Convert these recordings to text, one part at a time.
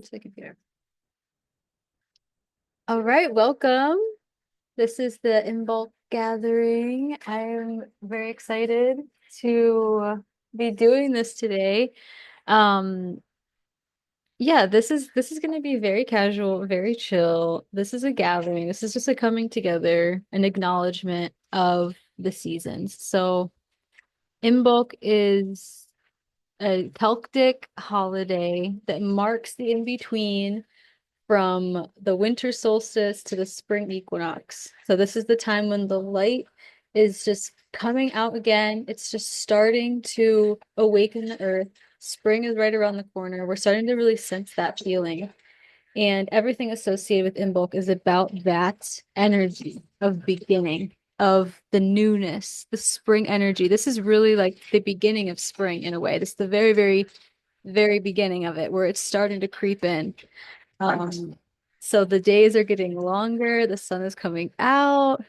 Into the computer. All right, welcome. This is the Imbolc Gathering. I'm very excited to be doing this today. Um, yeah, this is going to be very casual, very chill. This is a gathering. This is just a coming together, an acknowledgement of the seasons. So, Imbolc is a Celtic holiday that marks the in-between from the winter solstice to the spring equinox. So this is the time when the light is just coming out again. It's just starting to awaken the earth. Spring is right around the corner. We're starting to really sense that feeling. And everything associated with Imbolc is about that energy of beginning, of the newness, the spring energy. This is really like the beginning of spring in a way. This is the very, very, very beginning of it, where it's starting to creep in. Um, so the days are getting longer, the sun is coming out.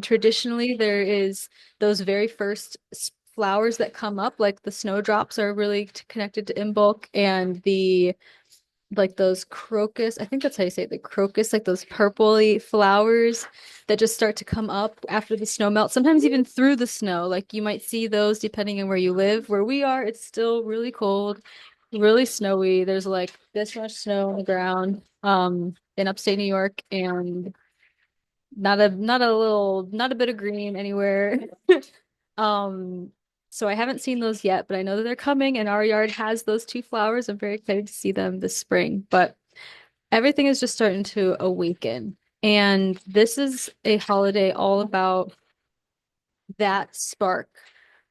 Traditionally, there is those very first flowers that come up, like the snowdrops are really connected to Imbolc, and the like those crocus, I think that's how you say it, the crocus, like those purpley flowers that just start to come up after the snow melts, sometimes even through the snow. Like you might see those depending on where you live. Where we are, it's still really cold, really snowy. There's like this much snow on the ground, in upstate New York, and not a bit of green anywhere. Um, so I haven't seen those yet, but I know that they're coming, and our yard has those two flowers. I'm very excited to see them this spring. But everything is just starting to awaken. And this is a holiday all about that spark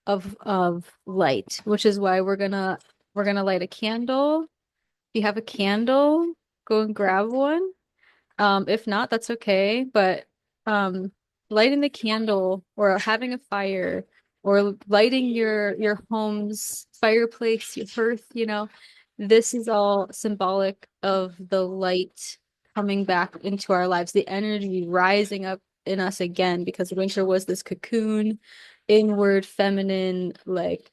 of light, which is why we're gonna light a candle. If you have a candle, go and grab one. If not, that's okay. But um, lighting the candle or having a fire or lighting your home's fireplace, your hearth, this is all symbolic of the light coming back into our lives, the energy rising up in us again, because winter was this cocoon, inward, feminine, like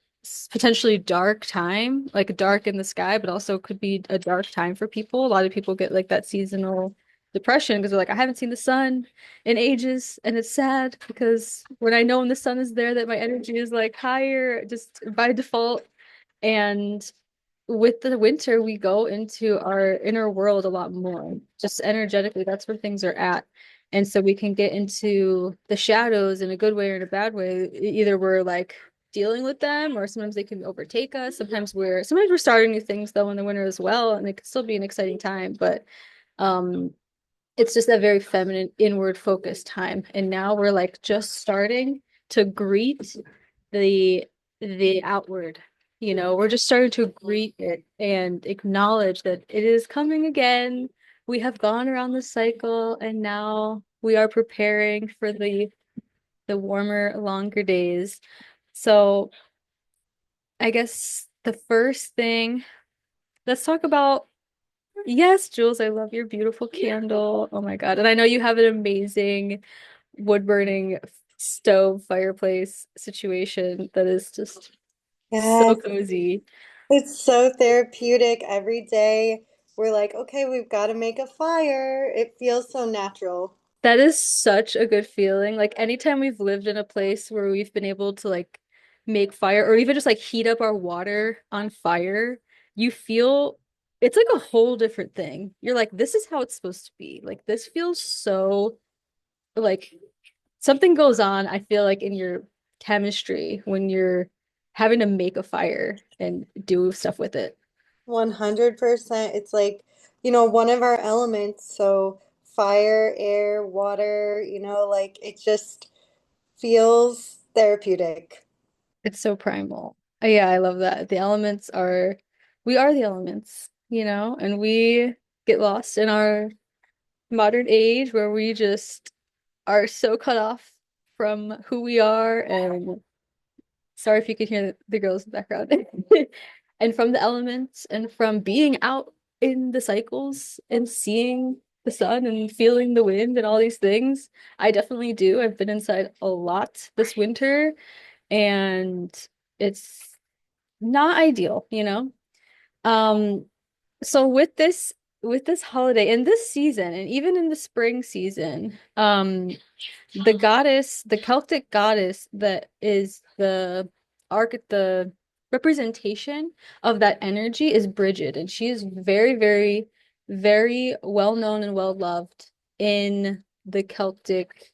potentially dark time, like dark in the sky, but also could be a dark time for people. A lot of people get like that seasonal depression because they're like, I haven't seen the sun in ages, and it's sad because when the sun is there, that my energy is like higher just by default. And with the winter, we go into our inner world a lot more, just energetically. That's where things are at. And so we can get into the shadows in a good way or in a bad way. Either we're like dealing with them, or sometimes they can overtake us. Sometimes we're starting new things though in the winter as well, and it can still be an exciting time. But um it's just a very feminine, inward focused time. And now we're like just starting to greet the the outward. We're just starting to greet it and acknowledge that it is coming again. We have gone around the cycle, and now we are preparing for the warmer, longer days. So I guess the first thing, let's talk about. Yes, Jules, I love your beautiful candle. Oh my God. And I know you have an amazing wood burning stove fireplace situation that is just so Yes, cozy. it's so therapeutic every day. We're like, okay, we've got to make a fire. It feels so natural. That is such a good feeling. Like anytime we've lived in a place where we've been able to like make fire or even just like heat up our water on fire, you feel it's like a whole different thing. You're like, this is how it's supposed to be. Like this feels so like something goes on, I feel like in your chemistry when you're having to make a fire and do stuff with it. 100%. It's like, one of our elements. So fire, air, water, like it just feels therapeutic. It's so primal. Yeah, I love that. We are the elements, and we get lost in our modern age where we just are so cut off from who we are. And sorry if you could hear the girls in the background. And from the elements and from being out in the cycles and seeing the sun and feeling the wind and all these things. I definitely do. I've been inside a lot this winter, and it's not ideal. Um, So with this holiday and this season and even in the spring season, the Celtic goddess that is the representation of that energy is Brigid, and she is very, very, very well known and well loved in the Celtic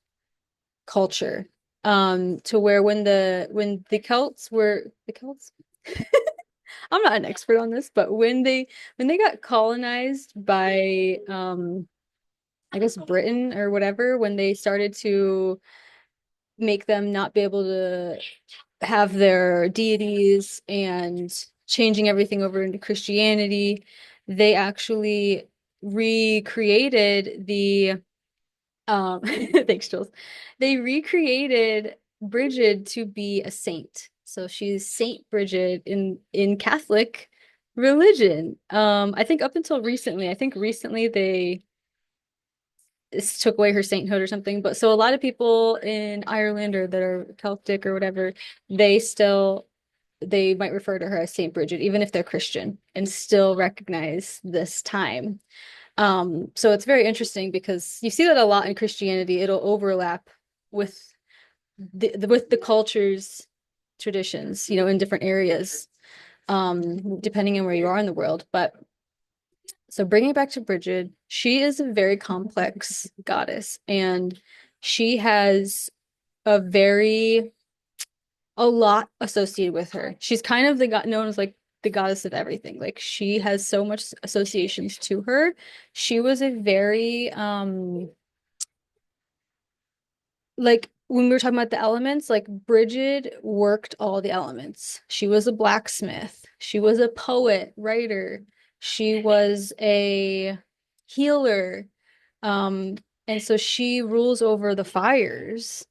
culture. To where when the Celts were the Celts I'm not an expert on this, but when they got colonized by I guess Britain or whatever, when they started to make them not be able to have their deities and changing everything over into Christianity, they actually recreated the thanks, Jules. They recreated Brigid to be a saint. So she's Saint Brigid in Catholic religion. I think up until recently, I think recently they took away her sainthood or something. But so a lot of people in Ireland or that are Celtic or whatever, they might refer to her as Saint Brigid, even if they're Christian, and still recognize this time. So it's very interesting because you see that a lot in Christianity. It'll overlap with with the culture's traditions, in different areas, depending on where you are in the world. But so bringing it back to Brigid, she is a very complex goddess, and she has a very a lot associated with her. She's kind of the god known as like the goddess of everything. Like she has so much associations to her. She was a very like when we were talking about the elements, like Brigid worked all the elements. She was a blacksmith. She was a poet, writer. She was a healer. Um, and so she rules over the fires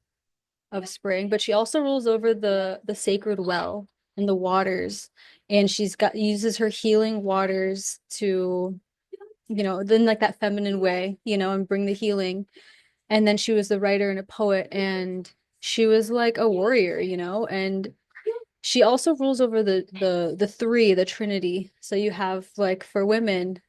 of spring, but she also rules over the sacred well and the waters. And she's got uses her healing waters to, then like that feminine way, and bring the healing. And then she was the writer and a poet, and she was like a warrior, and she also rules over the three, the Trinity. So you have like for women,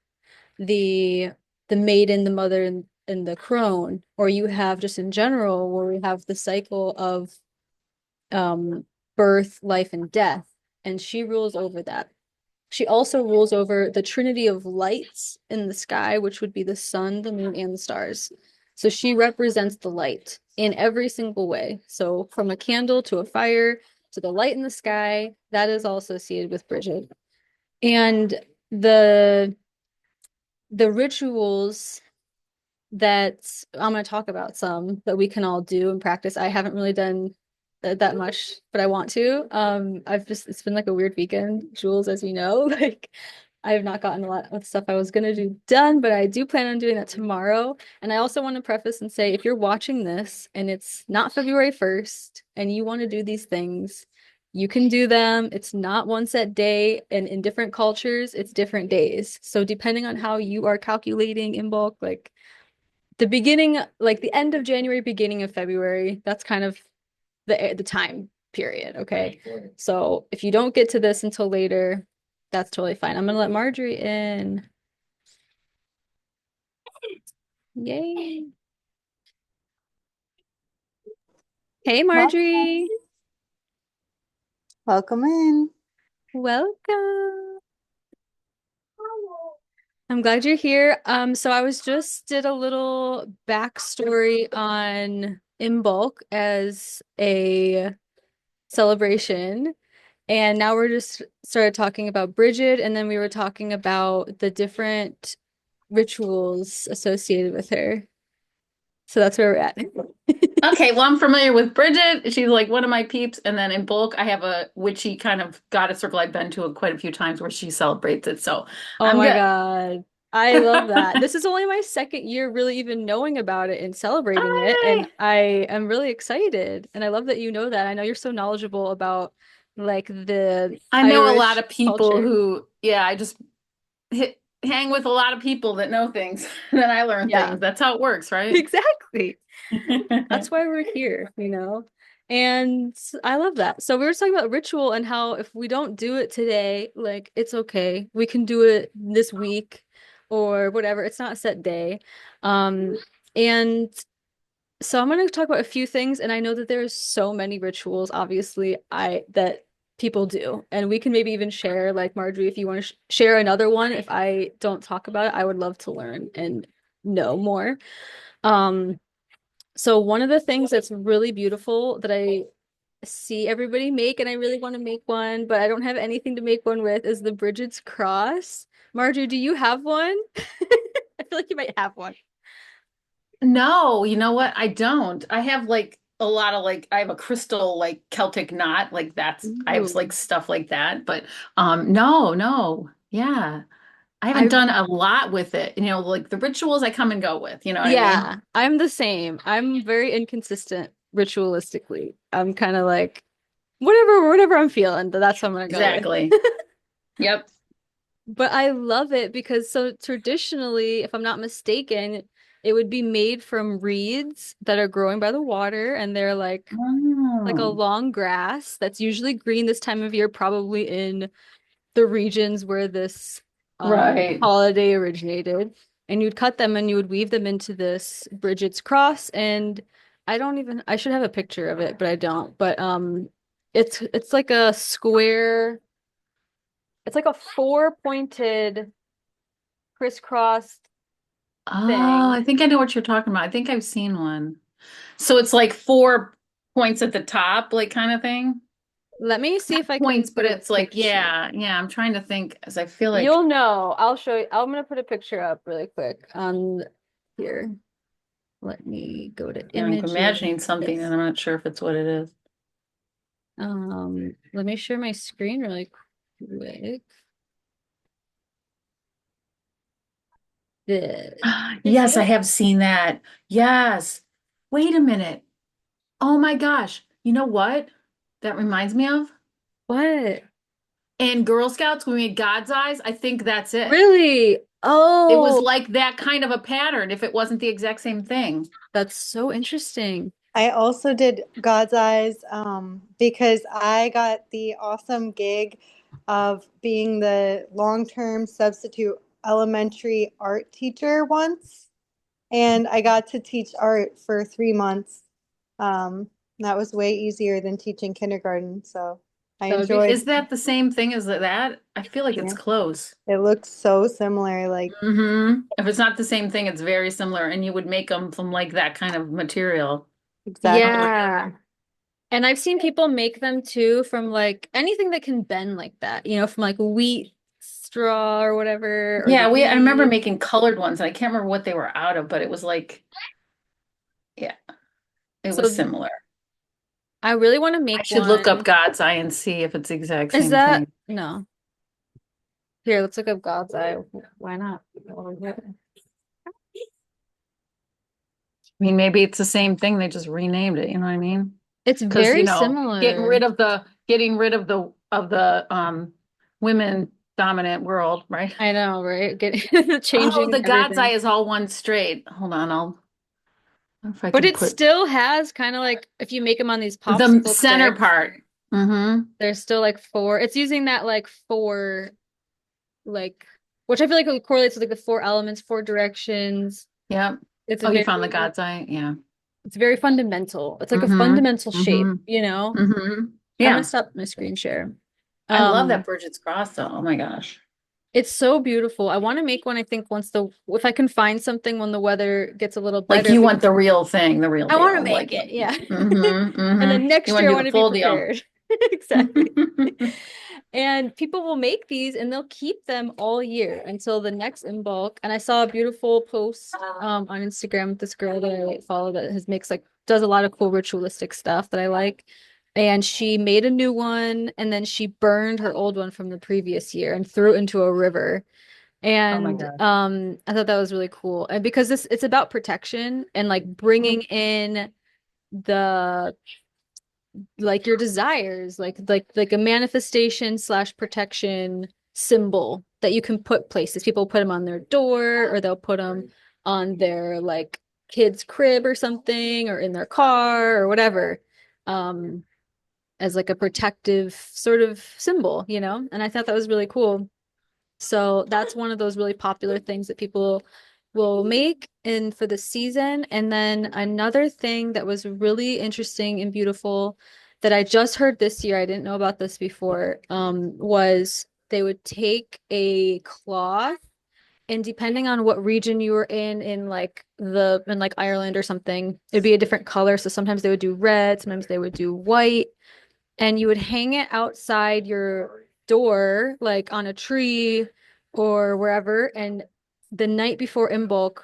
the the maiden, the mother, and the crone, or you have just in general where we have the cycle of um birth, life, and death, and she rules over that. She also rules over the trinity of lights in the sky, which would be the sun, the moon, and the stars. So she represents the light in every single way. So from a candle to a fire to the light in the sky, that is all associated with Bridget. And the the rituals that I'm going to talk about some that we can all do and practice. I haven't really done that much, but I want to. It's been like a weird weekend, Jules, as you know. Like, I have not gotten a lot of stuff I was going to do done, but I do plan on doing that tomorrow. And I also want to preface and say if you're watching this and it's not February 1st and you want to do these things, you can do them. It's not one set day, and in different cultures, it's different days. So depending on how you are calculating in bulk, like the beginning, like the end of January, beginning of February, that's kind of the time period, okay? So if you don't get to this until later, that's totally fine. I'm gonna let Marjorie in. Yay. Hey, Well, Marjorie. welcome in. Welcome. I'm glad you're here. So I was just did a little backstory on Imbolc as a celebration. And now we're just started talking about Brigid, and then we were talking about the different rituals associated with her. So that's where we're at. Okay, well, I'm familiar with Brigid. She's like one of my peeps. And then in bulk, I have a witchy kind of goddess circle I've been to quite a few times where she celebrates it. So Oh I'm my good. God. I love that. This is only my second year really even knowing about it and celebrating it. Hi. And I am really excited. And I love that you know that. I know you're so knowledgeable about like the I know a lot Irish of people culture. who, yeah, I just hang with a lot of people that know things. Then I learn Yeah, things. That's how it works, right? exactly. That's why we're here. And I love that. So we were talking about ritual and how if we don't do it today, like it's okay. We can do it this week or whatever. It's not a set day. Um, and so I'm going to talk about a few things, and I know that there's so many rituals, obviously, I that people do, and we can maybe even share, like Marjorie, if you want to sh share another one. If I don't talk about it, I would love to learn and know more. Um, so one of the things that's really beautiful that I see everybody make, and I really want to make one, but I don't have anything to make one with, is the Brigid's cross. Marjorie, do you have one? I feel like you might have one. No, you know what? I don't. I have like a lot of like I have a crystal like Celtic knot, like that's I have Ooh. like stuff like that, but no, no. Yeah. I haven't I done a lot with it. You know, like the rituals I come and go with, you know what I mean? Yeah, I'm the same. I'm very inconsistent ritualistically. I'm kind of like whatever I'm feeling, that's what I'm gonna go with. Exactly. Yep. But I love it because so traditionally, if I'm not mistaken, it would be made from reeds that are growing by the water, and they're like a Oh, long grass that's usually green this time of year, probably in the regions where this right. holiday originated. And you'd cut them and you would weave them into this Brigid's cross. And I should have a picture of it, but I don't. But it's like a square, it's like a four pointed crisscrossed Oh, thing. I think I know what you're talking about. I think I've seen one. So it's like 4 points at the top, like kind of thing. Let me see if I can Points, put but a it's like, picture. yeah, I'm trying to think as I feel You'll like know. I'll show you. I'm gonna put a picture up really quick on here. Let me go to I'm images. imagining something and I'm not sure if it's what it is. Let me share my screen really quick. This. You see Yes, I it? have seen that. Yes. Wait a minute. Oh my gosh. You know what? That reminds me of? What? In Girl Scouts, when we made God's eyes, I think that's it. Really? It was Oh, like that kind of a pattern if it wasn't the exact same thing. that's so interesting. I also did God's Eyes because I got the awesome gig of being the long-term substitute elementary art teacher once. And I got to teach art for 3 months. That was way easier than teaching kindergarten. So I That would be Is enjoyed, that the same thing as that? I feel like it's yeah, close. it looks so similar. Like, If it's not the same thing, it's very similar, and you would make them from like that kind of material. exactly. Yeah. And I've seen people make them too from like anything that can bend like that, from like wheat straw or whatever, or the Yeah, we I remember reeds. making colored ones, and I can't remember what they were out of, but it was like, yeah, it was So similar. I really want to I make should look up one. God's eye and see if it's the exact Is same that thing. no? Here, let's look up God's eye. Why not? I mean, maybe it's the same thing, they just renamed it, you know what I mean? It's Because, very similar. getting rid of the women dominant world, right? I know, right? Getting Oh, changing the God's eye everything. is all one straight. Hold on, I'll if I But can it put still has kind of like if you make them on these the popsicle center sticks, part. Mm-hmm. there's still like four. It's using that like four, like, which I feel like it correlates with like the four elements, four directions. Yep. It's a Oh, you very, found the God's eye? Yeah. it's very fundamental. It's like a Mm-hmm. fundamental shape, Mm-hmm. you know? Mm-hmm. I'm gonna Yeah. stop my screen share. I love that Um, Bridget's cross though. Oh my gosh. it's so beautiful. I want to make one, I think, if I can find something when the weather gets a little Like better, you because want the real thing, the real I want to deal. make Like, it. Yeah. mm-hmm. And Mm-hmm. then You next want year to I do want the to be full deal. prepared. Exactly. And people will make these and they'll keep them all year until the next Imbolc. And I saw a beautiful post on Instagram with this girl that I follow that has makes like does a lot of cool ritualistic stuff that I like. And she made a new one and then she burned her old one from the previous year and threw it into a river. Oh my And God. I thought that was really cool. And because this it's about protection and like bringing in the like your desires, like a manifestation slash protection symbol that you can put places. People put them on their door or they'll put them on their like kid's crib or something or in their car or whatever. um, as like a protective sort of symbol, you know? And I thought that was really cool. So that's one of those really popular things that people will make in for the season. And then another thing that was really interesting and beautiful that I just heard this year, I didn't know about this before, was they would take a cloth and depending on what region you were in like in like Ireland or something, it'd be a different color. So sometimes they would do red, sometimes they would do white, and you would hang it outside your door, like on a tree or wherever. And the night before Imbolc,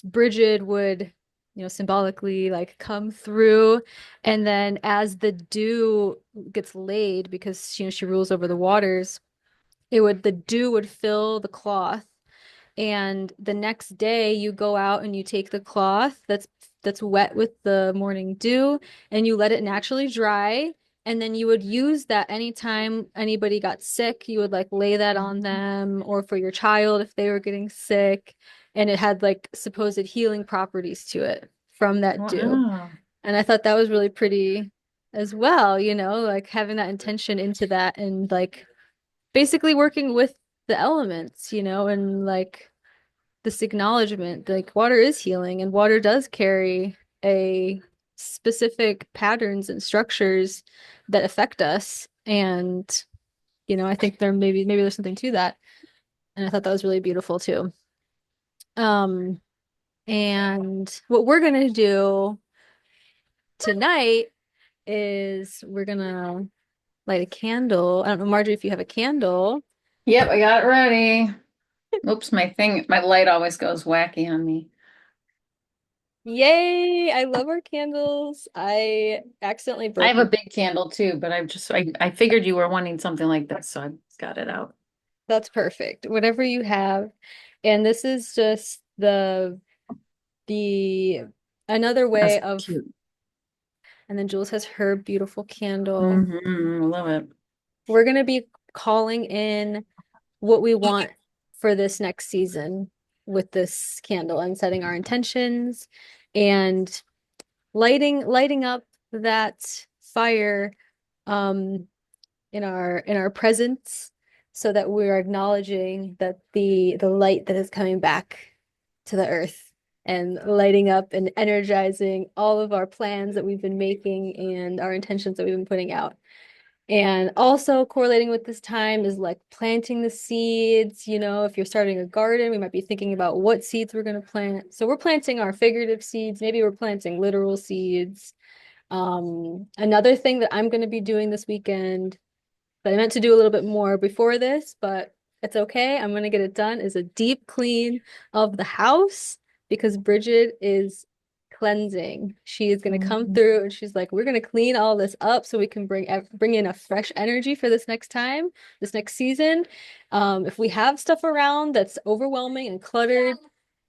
Brigid would, symbolically like come through. And then as the dew gets laid, because she rules over the waters, the dew would fill the cloth and the next day you go out and you take the cloth that's wet with the morning dew and you let it naturally dry. And then you would use that anytime anybody got sick, you would like lay that on them or for your child if they were getting sick. And it had like supposed healing properties to it from that dew. Wow. And I thought that was really pretty as well, like having that intention into that and like basically working with the elements, and like this acknowledgement like water is healing and water does carry a specific patterns and structures that affect us. And, I think maybe there's something to that. And I thought that was really beautiful too. Um, and what we're gonna do tonight is we're gonna light a candle. I don't know, Marjorie, if you have a candle. Yep, I got it ready. Oops, my light always goes wacky on me. Yay! I love our candles. I accidentally I broke have a your. big candle too, but I figured you were wanting something like this, so I got it out. That's perfect. Whatever you have. And this is just the another That's way of, cute. and then Jules has her beautiful candle. I love it. We're gonna be calling in what we want for this next season with this candle and setting our intentions and lighting up that fire um in our presence so that we're acknowledging that the light that is coming back to the earth and lighting up and energizing all of our plans that we've been making and our intentions that we've been putting out. And also correlating with this time is like planting the seeds. If you're starting a garden, we might be thinking about what seeds we're going to plant. So we're planting our figurative seeds. Maybe we're planting literal seeds. Another thing that I'm going to be doing this weekend that I meant to do a little bit more before this, but it's okay. I'm gonna get it done. Is a deep clean of the house because Bridget is cleansing. She is gonna come Mhm. through and she's like, we're gonna clean all this up so we can bring in a fresh energy for this next time, this next season. If we have stuff around that's overwhelming and cluttered,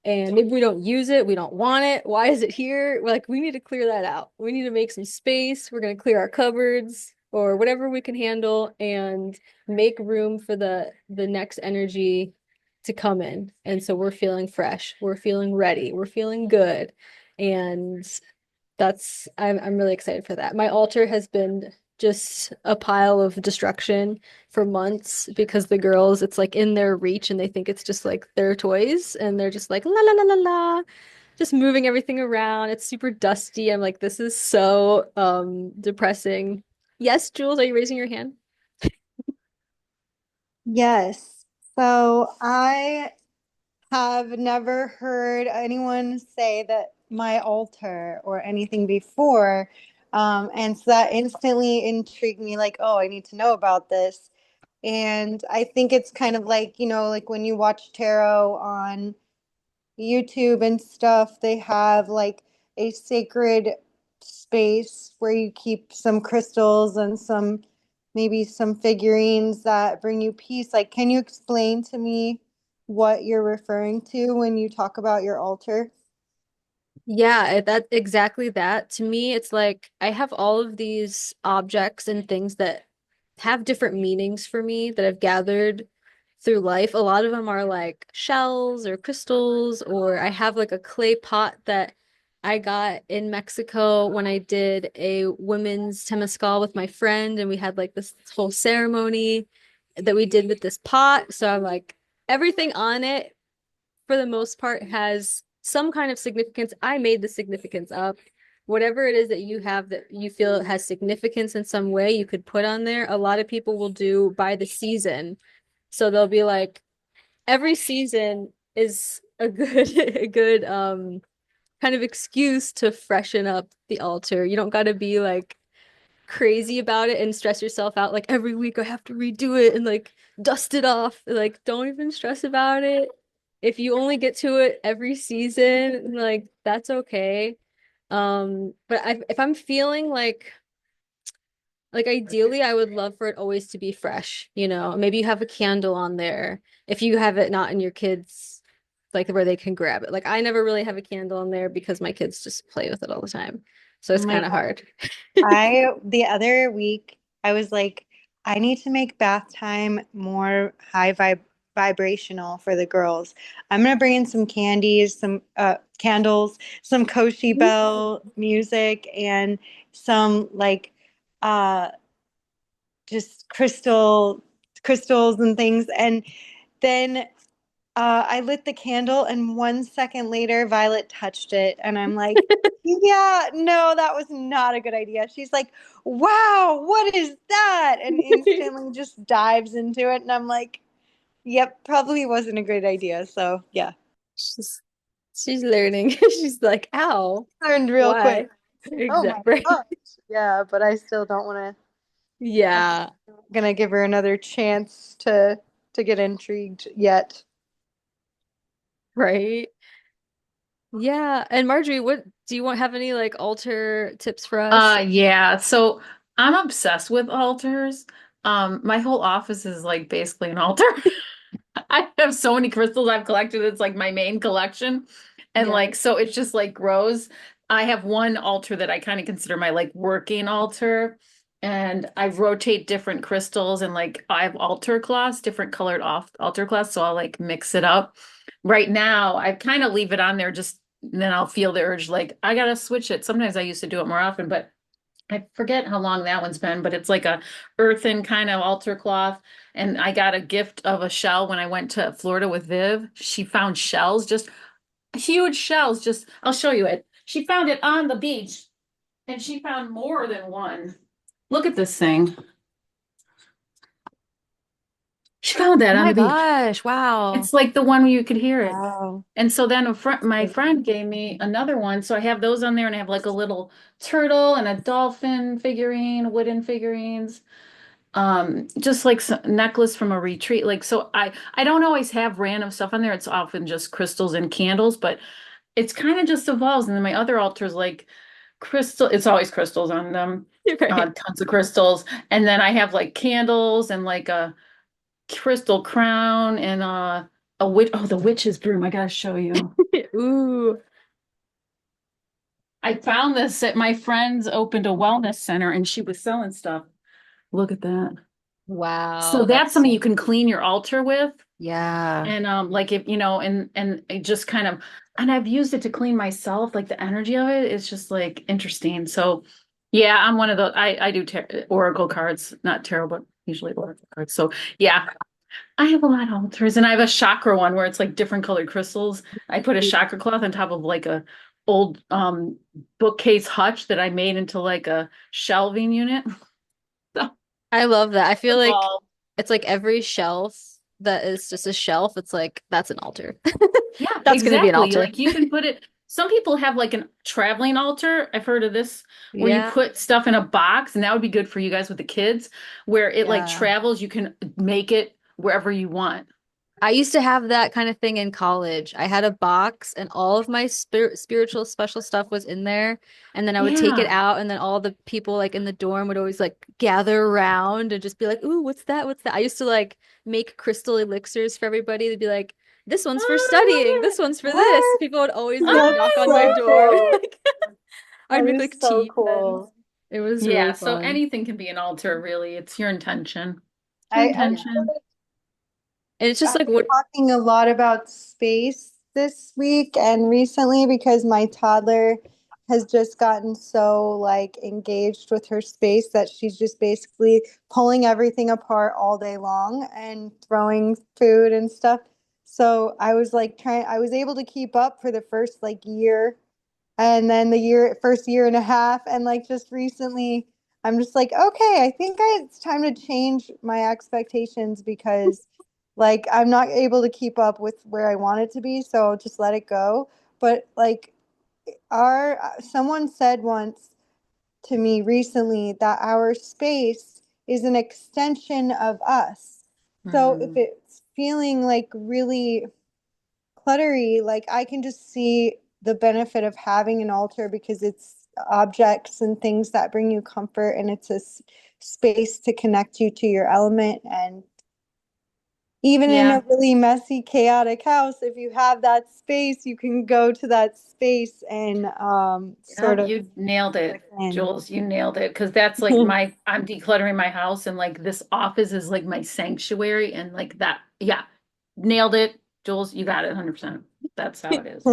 and maybe we don't use it, we don't want it. Why is it here? Like, we need to clear that out. We need to make some space. We're going to clear our cupboards or whatever we can handle and make room for the next energy to come in. And so we're feeling fresh. We're feeling ready. We're feeling good. And I'm really excited for that. My altar has been just a pile of destruction for months because the girls, it's like in their reach and they think it's just like their toys and they're just like la la la la la, just moving everything around. It's super dusty. I'm like, this is so depressing. Yes, Jules, are you raising your hand? Yes. So I have never heard anyone say that my altar or anything before. And so that instantly intrigued me, like, oh, I need to know about this. And I think it's kind of like, like when you watch tarot on YouTube and stuff, they have like a sacred space where you keep some crystals and maybe some figurines that bring you peace. Like, can you explain to me what you're referring to when you talk about your altar? Yeah, that exactly that. To me, it's like I have all of these objects and things that have different meanings for me that I've gathered through life. A lot of them are like shells or crystals, or I have like a clay pot that I got in Mexico when I did a women's temazcal with my friend, and we had like this whole ceremony that we did with this pot. So I'm like, everything on it, for the most part, has some kind of significance. I made the significance up. Whatever it is that you have that you feel it has significance in some way, you could put on there. A lot of people will do by the season. So they'll be like, every season is a good a good kind of excuse to freshen up the altar. You don't got to be like crazy about it and stress yourself out like every week I have to redo it and like dust it off. Like don't even stress about it. If you only get to it every season, like that's okay. But if I'm feeling like ideally I would love for it always to be fresh, you know. Maybe you have a candle on there if you have it not in your kids like where they can grab it. Like I never really have a candle on there because my kids just play with it all the time. So Oh it's my kind of God. hard. The other week, I was like, I need to make bath time more vibrational for the girls. I'm gonna bring in some candies, some candles, some Koshi Bell music, and some like uh just crystals and things. And then I lit the candle, and 1 second later, Violet touched it. And I'm like, yeah, no, that was not a good idea. She's like, wow, what is that? And instantly just dives into it. And I'm like, yep, probably wasn't a great idea. So, yeah, She's she's learning. She's like, ow, learned real quick. why? Oh my Exactly. gosh. Yeah, but I still don't want to. I'm Yeah, gonna give her another chance to get intrigued yet. right. Yeah. And Marjorie, what do you want have any like altar tips for us? Yeah. So I'm obsessed with altars. My whole office is like basically an altar. I have so many crystals I've collected. It's like my main collection. And Yeah. like, so it's just like grows. I have one altar that I kind of consider my like working altar. And I rotate different crystals and like I have altar cloths, different colored off altar cloths. So I'll like mix it up. Right now, I kind of leave it on there just then I'll feel the urge like I gotta switch it. Sometimes I used to do it more often, but I forget how long that one's been, but it's like a earthen kind of altar cloth. And I got a gift of a shell when I went to Florida with Viv. She found shells, just huge shells. Just, I'll show you it. She found it on the beach and she found more than one. Look at this thing. She found Oh that on my the beach. gosh, wow. It's like the one where you could hear it. Wow. And so then my friend gave me another one. So I have those on there and I have like a little turtle and a dolphin figurine, wooden figurines. Just like some necklace from a retreat. Like, so I don't always have random stuff on there. It's often just crystals and candles, but it's kind of just evolves. And then my other altars, like crystal, it's always crystals on them, You're right. tons of crystals. And then I have like candles and like a crystal crown and a witch. Oh, the witch's broom. I gotta show you. Ooh, I found this at my friend's opened a wellness center and she was selling stuff. Look at that. So wow. that's That's something you can clean your altar with. yeah. And like if you know, and it just kind of and I've used it to clean myself, like the energy of it is just like interesting. So yeah, I'm one of those I do oracle cards, not tarot, but usually oracle cards. So yeah, I have a lot of altars and I have a chakra one where it's like different colored crystals. I put a chakra cloth on top of like a old bookcase hutch that I made into like a shelving unit. So I love that. I feel like evolved. it's like every shelf that is just a shelf, it's like that's an altar. Yeah, That's gonna be an exactly. altar. Like you can put it, some people have like a traveling altar. I've heard of this where you Yeah. put stuff in a box, and that would be good for you guys with the kids, where it like Yeah. travels. You can make it wherever you want. I used to have that kind of thing in college. I had a box and all of my spiritual special stuff was in there. And then I would take it Yeah. out and then all the people like in the dorm would always like gather around and just be like, "Ooh, what's that? What's that?" I used to like make crystal elixirs for everybody. They'd be like, "This one's for studying. Oh, This one's for this." What? People would always like That's knock I on my so love door. cool. it. Like I'd That make is like so tea pens. cool. It was really Yeah, so fun. anything can be an altar, really. It's your intention. It's your I Yeah. feel intention. like And it's just I'm like what talking a lot about space, this week and recently because my toddler has just gotten so like engaged with her space that she's just basically pulling everything apart all day long and throwing food and stuff. So I was like I was able to keep up for the first like year and then first year and a half, and like just recently I'm just like, okay, it's time to change my expectations because like I'm not able to keep up with where I want it to be, so I'll just let it go. But like our someone said once to me recently that our space is an extension of us. So if Mm. it's feeling like really cluttery, like I can just see the benefit of having an altar because it's objects and things that bring you comfort, and it's a space to connect you to your element. And even in a Yeah. really messy, chaotic house, if you have that space, you can go to that space and Yeah, sort of you nailed click it, in. Jules. You nailed it. Because that's like I'm decluttering my house and like this office is like my sanctuary and like that. Yeah, nailed it, Jules. You got it 100%. That's how it is.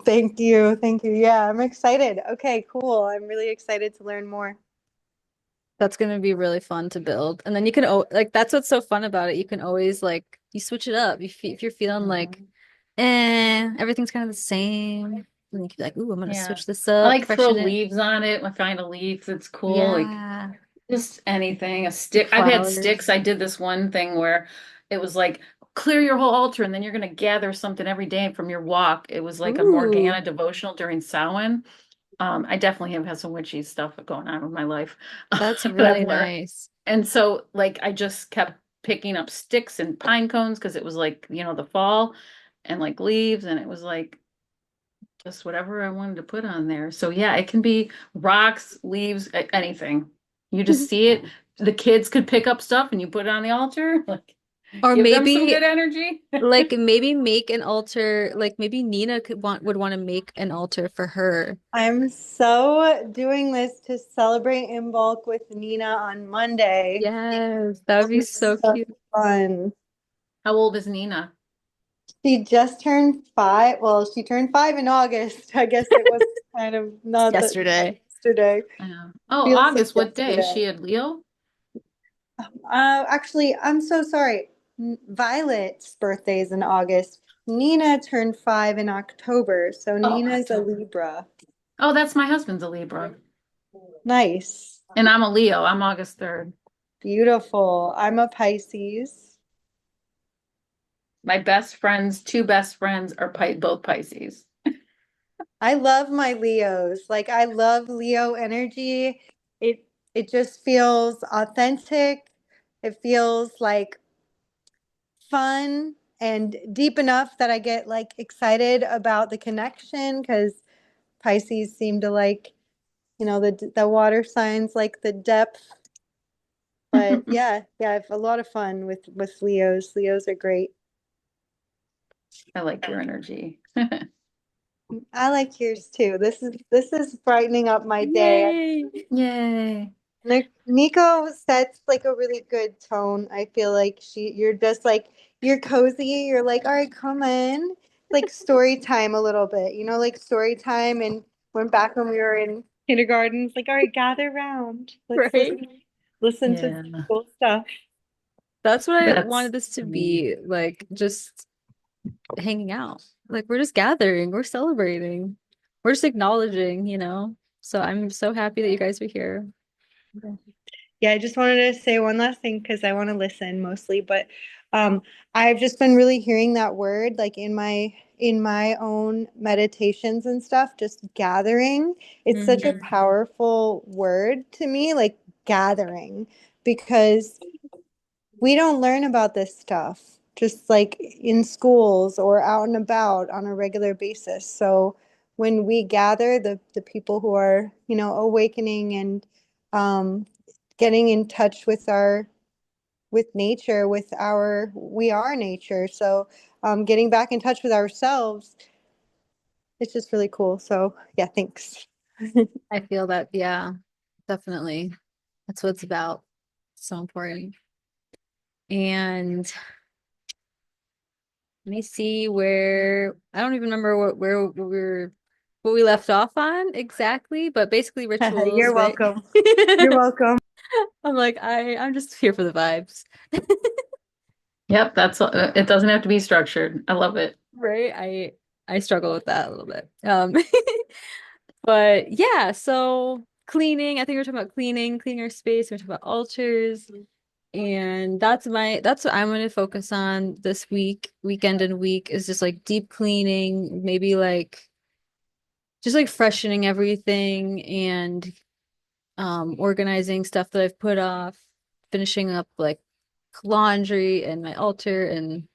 Thank you. Thank you. Yeah, I'm excited. Okay, cool. I'm really excited to learn more. That's gonna be really fun to build. And then you can like that's what's so fun about it. You can always like you switch it up. If you're feeling like Mhm. everything's kind of the same, then you can be like, ooh, I'm gonna Yeah. switch this I up, like throw freshen it. leaves on it. I find a leaf that's cool. Like Yeah. just anything, a Some stick. I've had sticks. flowers. I did this one thing where it was like clear your whole altar and then you're going to gather something every day from your walk. It was like a Ooh, Morgana devotional during Samhain. I definitely have had some witchy stuff going on with my life that's that I've really learned. nice. And so like I just kept picking up sticks and pine cones because it was like, the fall and like leaves and it was like just whatever I wanted to put on there. So yeah, it can be rocks, leaves, anything. You just see it. The kids could pick up stuff and you put it on the altar, like Or give them some maybe good energy. like maybe make an altar, like maybe Nina would want to make an altar for her. I'm so doing this to celebrate Imbolc with Nina on Monday. Yes, that would be It's so so cute. fun. How old is Nina? She just turned 5. Well, she turned 5 in August. I guess it was kind of not that Yesterday. yesterday. Oh, Feels like August. What day? Is yesterday. she a Leo? Actually, I'm so sorry. Violet's birthday is in August. Nina turned 5 in October, so Oh, Nina's a October. Libra. Oh, that's my husband's a Libra. Nice. And I'm a Leo. I'm August 3rd. Beautiful. I'm a Pisces. My best friends, two best friends are both Pisces. I love my Leos. Like I love Leo energy. It it just feels authentic. It feels like fun and deep enough that I get like excited about the connection because Pisces seem to like, the water signs like the depth. But yeah, yeah, I have a lot of fun with Leos. Leos are great. I like your energy. I like yours too. This is brightening up my day. Yay. Yay. Nico sets like a really good tone. I feel like you're just like, you're cozy. You're like, all right, come in. Like story time a little bit, like story time. And back when we were in kindergarten, it's like, all right, gather around. Let's Right? listen to Yeah, cool stuff. That's what I that's wanted this to me. be, like just hanging out. Like we're just gathering, we're celebrating, we're just acknowledging, you know? So I'm so happy that you guys are here. Yeah, I just wanted to say one last thing because I want to listen mostly, but um, I've just been really hearing that word like in my own meditations and stuff, just gathering. It's such a Mhm. powerful word to me, like gathering, because we don't learn about this stuff just like in schools or out and about on a regular basis. So when we gather the people who are, awakening and um, getting in touch with nature, we are nature. So getting back in touch with ourselves, it's just really cool. So yeah, thanks. I feel that, yeah, definitely. That's what it's about. So important. And Let me see where I don't even remember what we left off on exactly, but basically rituals, You're right? welcome. You're welcome. I'm like I'm just here for the vibes. Yep, it doesn't have to be structured. I love it. Right? I struggle with that a little bit. But yeah, so cleaning, I think we're talking about cleaning our space, we're talking about altars, and that's what I'm going to focus on this weekend and week is just like deep cleaning, maybe like just like freshening everything and organizing stuff that I've put off, finishing up like laundry and my altar and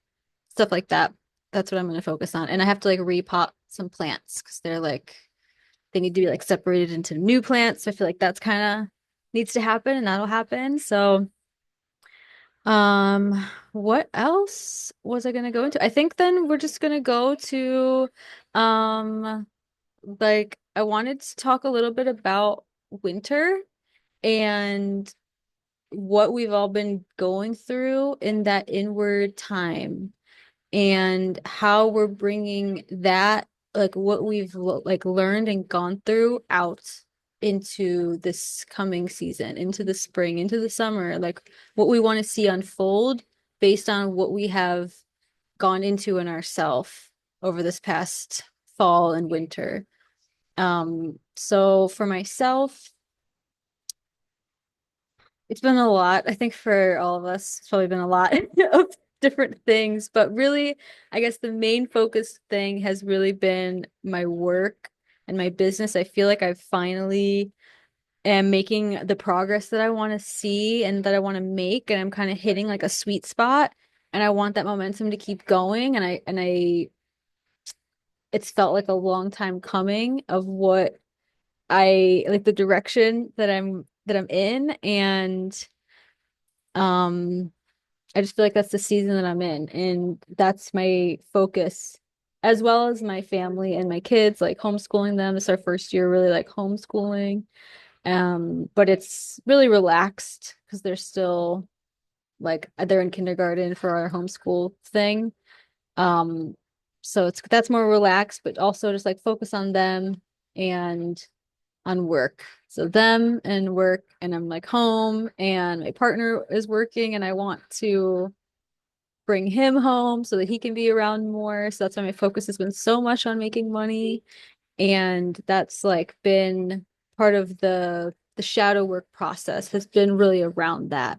stuff like that. That's what I'm going to focus on. And I have to like repot some plants because they need to be like separated into new plants. So I feel like that's kind of needs to happen and that'll happen. So what else was I gonna go into? I think then we're just gonna go to um like I wanted to talk a little bit about winter and what we've all been going through in that inward time and how we're bringing that like what we've like learned and gone through out into this coming season, into the spring, into the summer, like what we want to see unfold based on what we have gone into in ourself over this past fall and winter. So for myself, it's been a lot. I think for all of us, it's probably been a lot of different things, but really, I guess the main focus thing has really been my work and my business. I feel like I finally am making the progress that I want to see and that I want to make, and I'm kind of hitting like a sweet spot, and I want that momentum to keep going, it's felt like a long time coming of what I like the direction that I'm in, and um I just feel like that's the season that I'm in, and that's my focus, as well as my family and my kids, like homeschooling them. It's our first year really like homeschooling. But it's really relaxed because they're still like they're in kindergarten for our homeschool thing. Um, so that's more relaxed, but also just like focus on them and on work. So them and work, and I'm like home, and my partner is working, and I want to bring him home so that he can be around more. So that's why my focus has been so much on making money. And that's like been part of the shadow work process has been really around that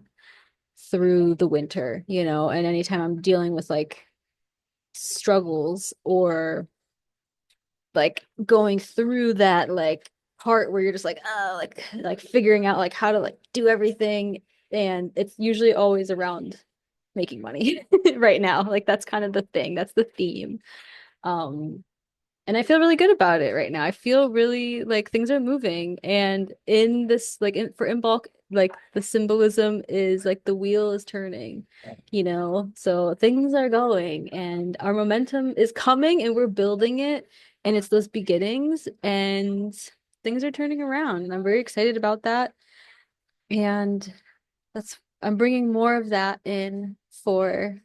through the winter, you know, and anytime I'm dealing with like struggles or like going through that like part where you're just like oh like figuring out like how to like do everything, and it's usually always around making money right now. Like that's kind of the thing. That's the theme. Um, and I feel really good about it right now. I feel really like things are moving. And in this, like for Imbolc, like the symbolism is like the wheel is turning, you know? So things are going and our momentum is coming and we're building it. And it's those beginnings and things are turning around. And I'm very excited about that. And I'm bringing more of that in for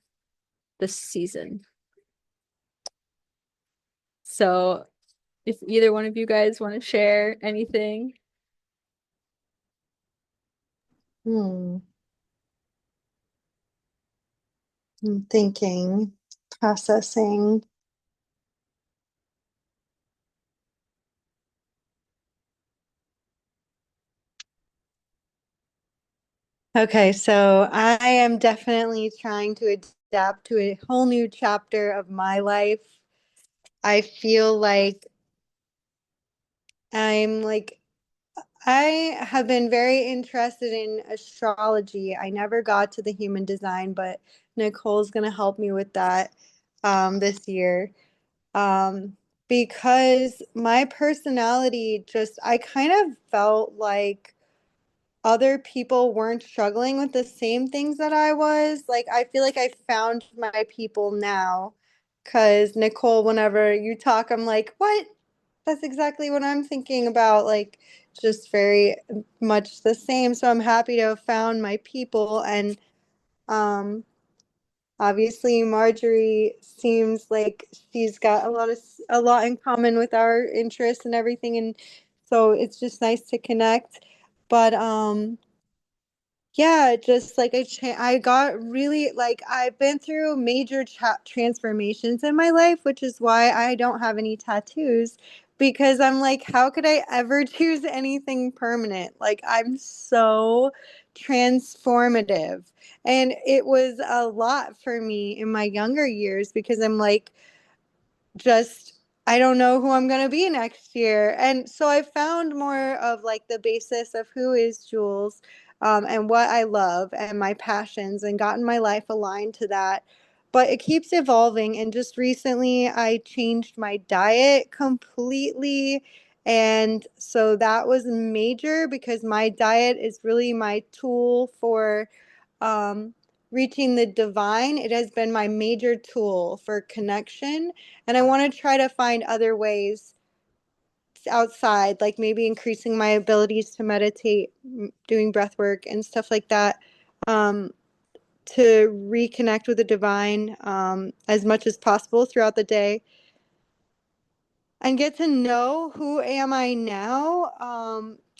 this season. So if either one of you guys want to share anything. Hmm. I'm thinking, processing. Okay, so I am definitely trying to adapt to a whole new chapter of my life. I feel like I'm like I have been very interested in astrology. I never got to the human design, but Nicole's gonna help me with that this year. Um, because my personality just, I kind of felt like other people weren't struggling with the same things that I was. Like, I feel like I found my people now. Because Nicole, whenever you talk, I'm like, what? That's exactly what I'm thinking about. Like, just very much the same. So I'm happy to have found my people. And um, Obviously, Marjorie seems like she's got a lot in common with our interests and everything, and so it's just nice to connect. But yeah, just like I got really like I've been through major transformations in my life, which is why I don't have any tattoos because I'm like, how could I ever choose anything permanent? Like I'm so transformative. And it was a lot for me in my younger years because I'm like, just I don't know who I'm going to be next year. And so I found more of like the basis of who is Jules, and what I love and my passions and gotten my life aligned to that. But it keeps evolving. And just recently, I changed my diet completely. And so that was major because my diet is really my tool for um, reaching the divine. It has been my major tool for connection, and I want to try to find other ways outside, like maybe increasing my abilities to meditate, doing breath work and stuff like that, um, to reconnect with the divine as much as possible throughout the day and get to know who am I now.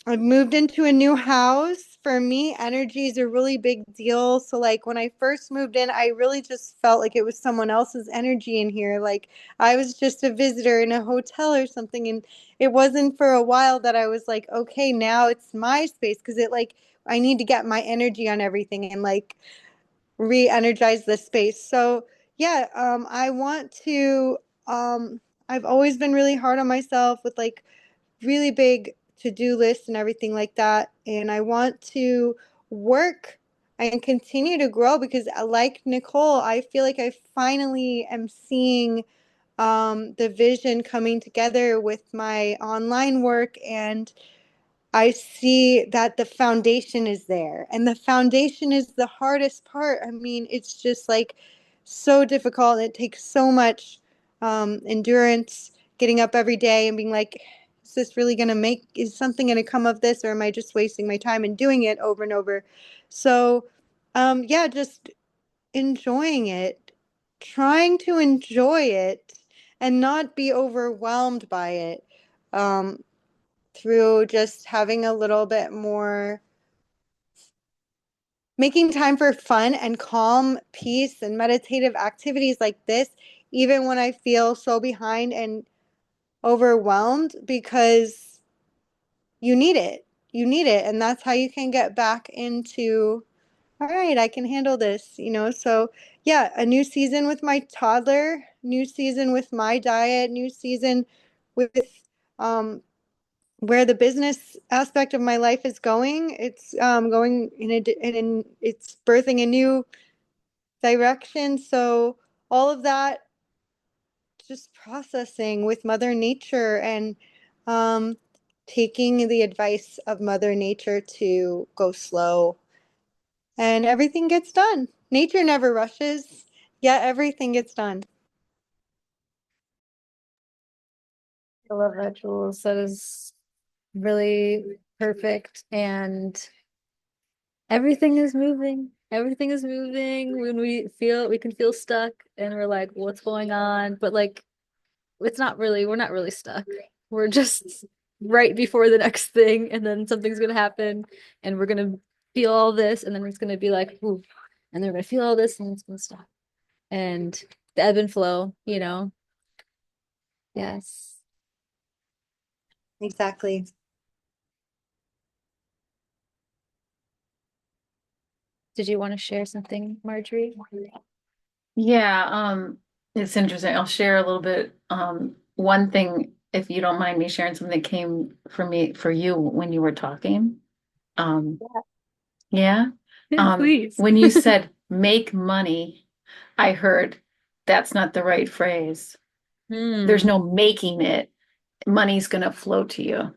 I've moved into a new house. For me, energy is a really big deal. So like when I first moved in, I really just felt like it was someone else's energy in here. Like I was just a visitor in a hotel or something. And it wasn't for a while that I was like, okay, now it's my space because it like I need to get my energy on everything and like re-energize the space. So yeah, I want to. I've always been really hard on myself with like really big to-do lists and everything like that, and I want to work and continue to grow because, like Nicole, I feel like I finally am seeing the vision coming together with my online work and I see that the foundation is there, and the foundation is the hardest part. I mean, it's just like so difficult. It takes so much endurance getting up every day and being like, is this really going to is something going to come of this, or am I just wasting my time and doing it over and over? So, yeah, just enjoying it, trying to enjoy it and not be overwhelmed by it. Um, Through just having a little bit more making time for fun and calm peace and meditative activities like this, even when I feel so behind and overwhelmed, because you need it. You need it. And that's how you can get back into, all right, I can handle this, you know? So, yeah, a new season with my toddler, new season with my diet, new season with um, where the business aspect of my life is going. It's going it's birthing a new direction. So all of that, just processing with Mother Nature and um, taking the advice of Mother Nature to go slow, and everything gets done. Nature never rushes, yet everything gets done. I love that, Jules. That is really perfect. And everything is moving. Everything is moving. When we can feel stuck and we're like, what's going on? But like, we're not really stuck. We're just right before the next thing, and then something's gonna happen, and we're gonna feel all this, and then it's gonna be like, ooh, and then we're gonna feel all this, and it's gonna stop. And the ebb and flow, you know? Yes. Exactly. Did you want to share something, Marjorie? Yeah, it's interesting. I'll share a little bit. One thing, if you don't mind me sharing something that came for me for you when you were talking. Um, yeah. Yeah, please. When you said make money, I heard that's not the right phrase. There's Hmm. no making it. Money's gonna flow to you. Ooh,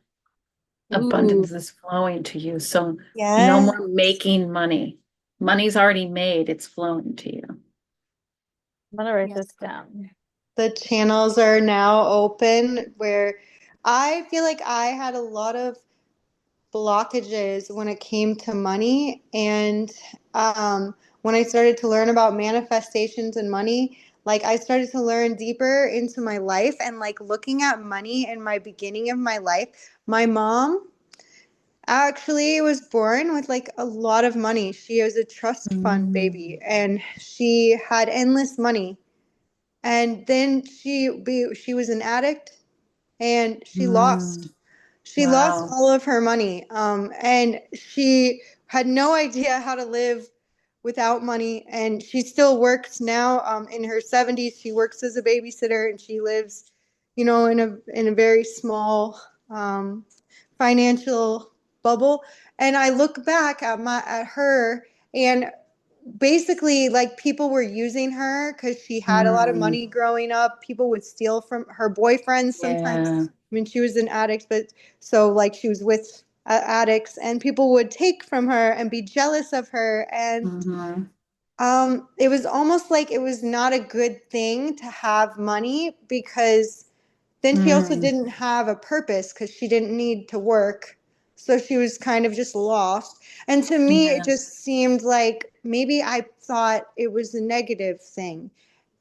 Abundance is flowing to you. So no Yeah. more making money. Money's already made, it's flowing to you. I'm gonna write Yeah. this down. The channels are now open where I feel like I had a lot of blockages when it came to money. And when I started to learn about manifestations and money, like I started to learn deeper into my life and like looking at money in my beginning of my life. My mom actually was born with like a lot of money. She was a trust fund baby Mm, and she had endless money. And then she was an addict and mm, she lost wow. all of her money. And she had no idea how to live without money. And she still works now. In her 70s, she works as a babysitter and she lives, in a very small financial bubble. And I look back at her and basically like people were using her because she had a lot of Mm, money growing up. People would steal from her boyfriends sometimes. yeah. I mean, she was an addict, but so like she was with addicts, and people would take from her and be jealous of her. And Hmm. it was almost like it was not a good thing to have money because then she also Mm, didn't have a purpose because she didn't need to work. So she was kind of just lost. And to me, it yeah. just seemed like maybe I thought it was a negative thing.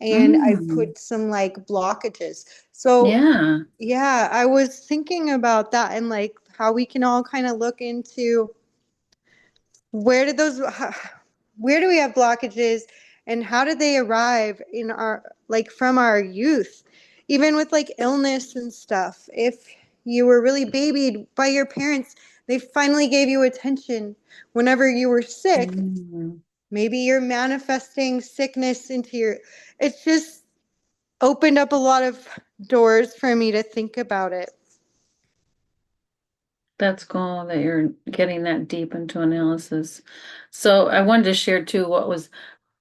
And I Mm, put some like blockages. So, yeah. yeah, I was thinking about that and like how we can all kind of look into where did those where do we have blockages and how did they arrive in our like from our youth, even with like illness and stuff? If you were really babied by your parents, they finally gave you attention whenever you were sick. Mm. Maybe you're manifesting sickness into your, it's just opened up a lot of doors for me to think about it. That's cool that you're getting that deep into analysis. So I wanted to share too what was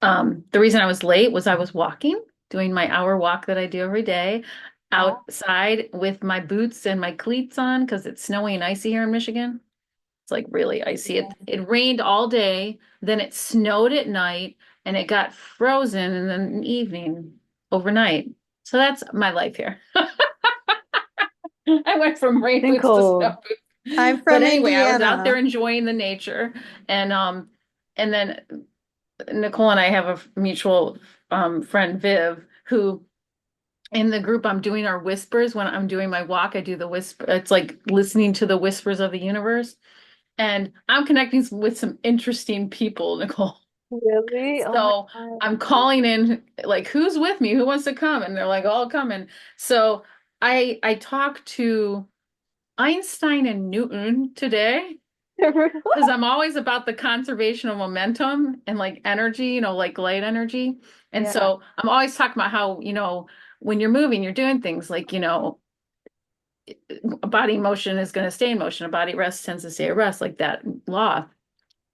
the reason I was late was I was walking, doing my hour walk that I do every day Wow. outside with my boots and my cleats on because it's snowy and icy here in Michigan. It's like really icy. It rained all day, then it snowed at night, and it got frozen in the evening overnight. So that's my life here. I went from rain And boots to snow cold. boots. I'm But from anyway, I was out there Indiana. enjoying the nature and then Nicole and I have a mutual friend Viv who in the group I'm doing our whispers when I'm doing my walk. I do the whisper. It's like listening to the whispers of the universe. And I'm connecting with some interesting people, Nicole. Really? Oh my So God. I'm calling in like, who's with me? Who wants to come? And they're like, all coming. So I talked to Einstein and Newton today because I'm always about the conservation of momentum and like energy, like light energy. And Yeah. so I'm always talking about how, when you're moving, you're doing things like, a body motion is going to stay in motion. A body rest tends to stay at rest, like that law.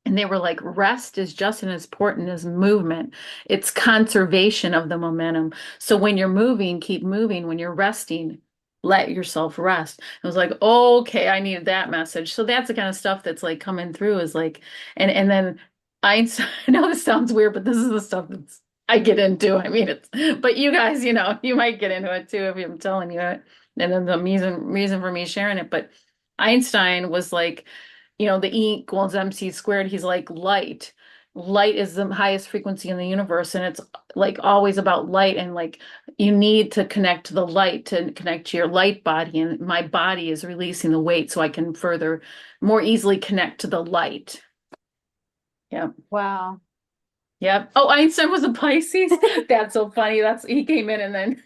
And they were like, rest is just as important as movement. It's conservation of the momentum. So when you're moving, keep moving. When you're resting, let yourself rest. I was like, okay, I needed that message. So that's the kind of stuff that's like coming through is like, and then Einstein, I know this sounds weird, but this is the stuff that's I get into. I mean, but you guys, you might get into it too if I'm telling you it. And then the reason for me sharing it. But Einstein was like, the E equals MC squared. He's like light. Light is the highest frequency in the universe, and it's like always about light. And like you need to connect to the light to connect to your light body. And my body is releasing the weight so I can further, more easily connect to the light. Yep. Wow. Yep. Oh, Einstein was a Pisces. That's so funny. He came in and then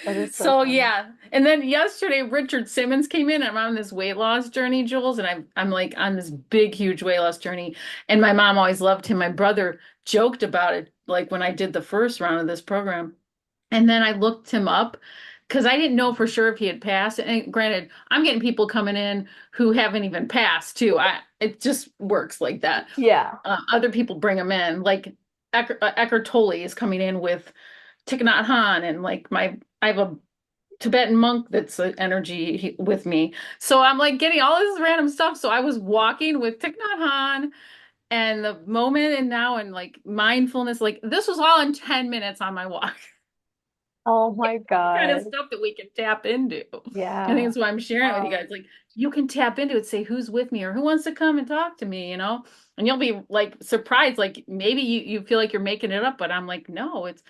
That is so So funny. yeah, and then yesterday Richard Simmons came in. I'm on this weight loss journey, Jules, and I'm like on this big, huge weight loss journey. And my mom always loved him. My brother joked about it, like when I did the first round of this program. And then I looked him up because I didn't know for sure if he had passed. And granted, I'm getting people coming in who haven't even passed too. It just works like that. Yeah. Other people bring them in, like Eckhart Tolle is coming in with Thich Nhat Hanh, and like I have a Tibetan monk that's an energy with me. So I'm like getting all this random stuff. So I was walking with Thich Nhat Hanh and the moment and now and like mindfulness, like this was all in 10 minutes on my walk. Oh my Kind of God. stuff that we can tap into. I think Yeah. that's why I'm sharing it with you guys. Like you can tap into it, say who's with me or who wants to come and talk to me, you know? And you'll be like surprised, like maybe you feel like you're making it up, but I'm like, no, it's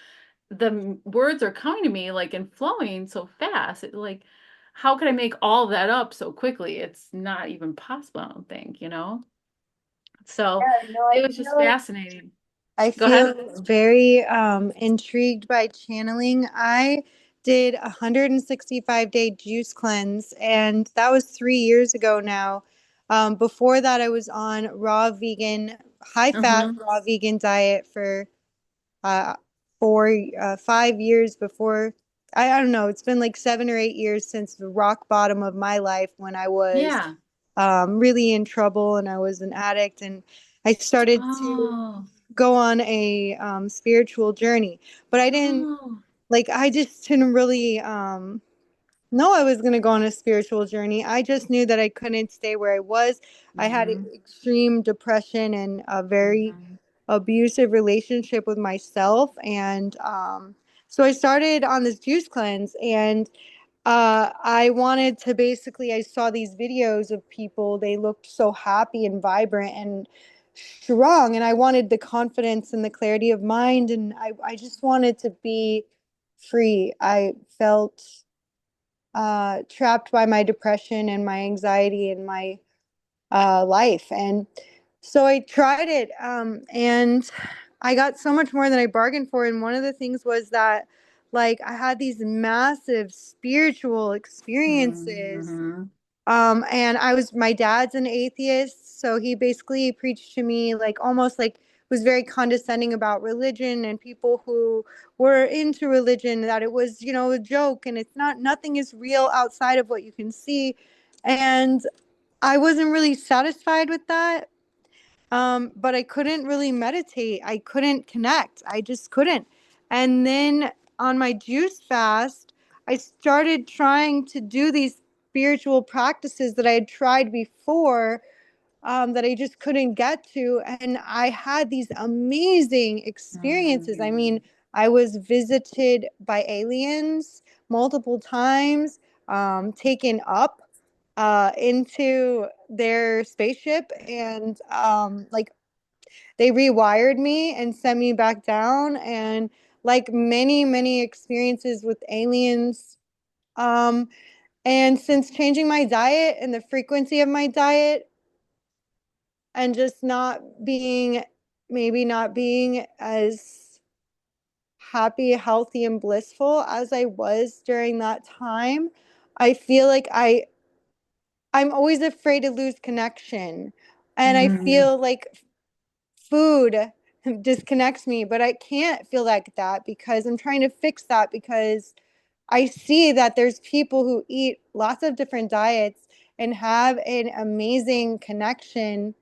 words are coming to me like and flowing so fast. Like, how could I make all that up so quickly? It's not even possible, I don't think, you know? So Yeah, no, it was just fascinating. I Go ahead. feel very intrigued by channeling. I did a 165-day juice cleanse, and that was 3 years ago now. Before that, I was on raw vegan, high fat Mm-hmm. raw vegan diet for uh, 5 years before. I don't know. It's been like 7 or 8 years since the rock bottom of my life when I was Yeah. really in trouble and I was an addict, and I started to Oh. go on a spiritual journey. But I didn't Oh. like. I just didn't really know I was going to go on a spiritual journey. I just knew that I couldn't stay where I was. I had Mm-hmm. extreme depression and a very Mm-hmm. abusive relationship with myself, and so I started on this juice cleanse, and I wanted to basically, I saw these videos of people, they looked so happy and vibrant and strong. And I wanted the confidence and the clarity of mind. And I just wanted to be free. I felt trapped by my depression and my anxiety and my life. And so I tried it, and I got so much more than I bargained for. And one of the things was that, like, I had these massive spiritual experiences. Mm-hmm. And my dad's an atheist, so he basically preached to me, like, almost like, was very condescending about religion and people who were into religion, that it was, a joke, and it's not, nothing is real outside of what you can see. And I wasn't really satisfied with that. But I couldn't really meditate. I couldn't connect. I just couldn't. And then on my juice fast, I started trying to do these spiritual practices that I had tried before, that I just couldn't get to. And I had these amazing experiences. I Mm-hmm. mean, I was visited by aliens multiple times, taken up into their spaceship, and like, they rewired me and sent me back down. And like many, many experiences with aliens. Um, and since changing my diet and the frequency of my diet, and just not being, maybe not being as happy, healthy, and blissful as I was during that time, I feel like I'm always afraid to lose connection. And I Mm-hmm. feel like food disconnects me, but I can't feel like that because I'm trying to fix that, because I see that there's people who eat lots of different diets and have an amazing connection.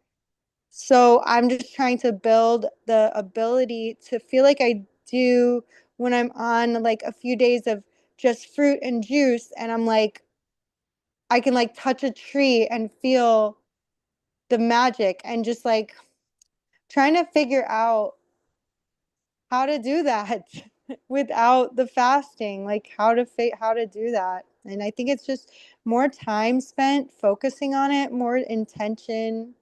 So I'm just trying to build the ability to feel like I do when I'm on like a few days of just fruit and juice, and I'm like, I can like touch a tree and feel the magic, and just like trying to figure out how to do that without the fasting, like how to do that. And I think it's just more time spent focusing on it, more intention.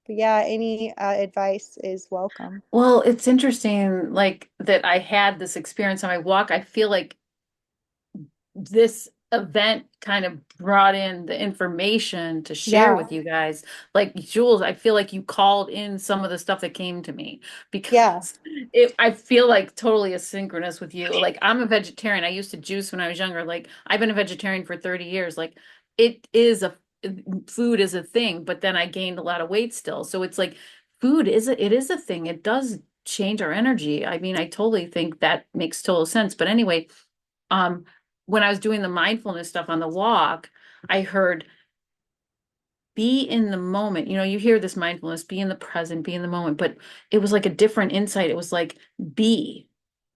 But yeah, any advice is welcome. Well, it's interesting, like that I had this experience on my walk. I feel like this event kind of brought in the information to share Yeah, with you guys. Like Jules, I feel like you called in some of the stuff that came to me yeah, because I feel like totally asynchronous with you. Like I'm a vegetarian. I used to juice when I was younger. Like I've been a vegetarian for 30 years. Like it is a food is a thing, but then I gained a lot of weight still. So it's like it is a thing. It does change our energy. I mean, I totally think that makes total sense. But anyway, um, when I was doing the mindfulness stuff on the walk, I heard be in the moment. You know, you hear this mindfulness, be in the present, be in the moment, but it was like a different insight. It was like be,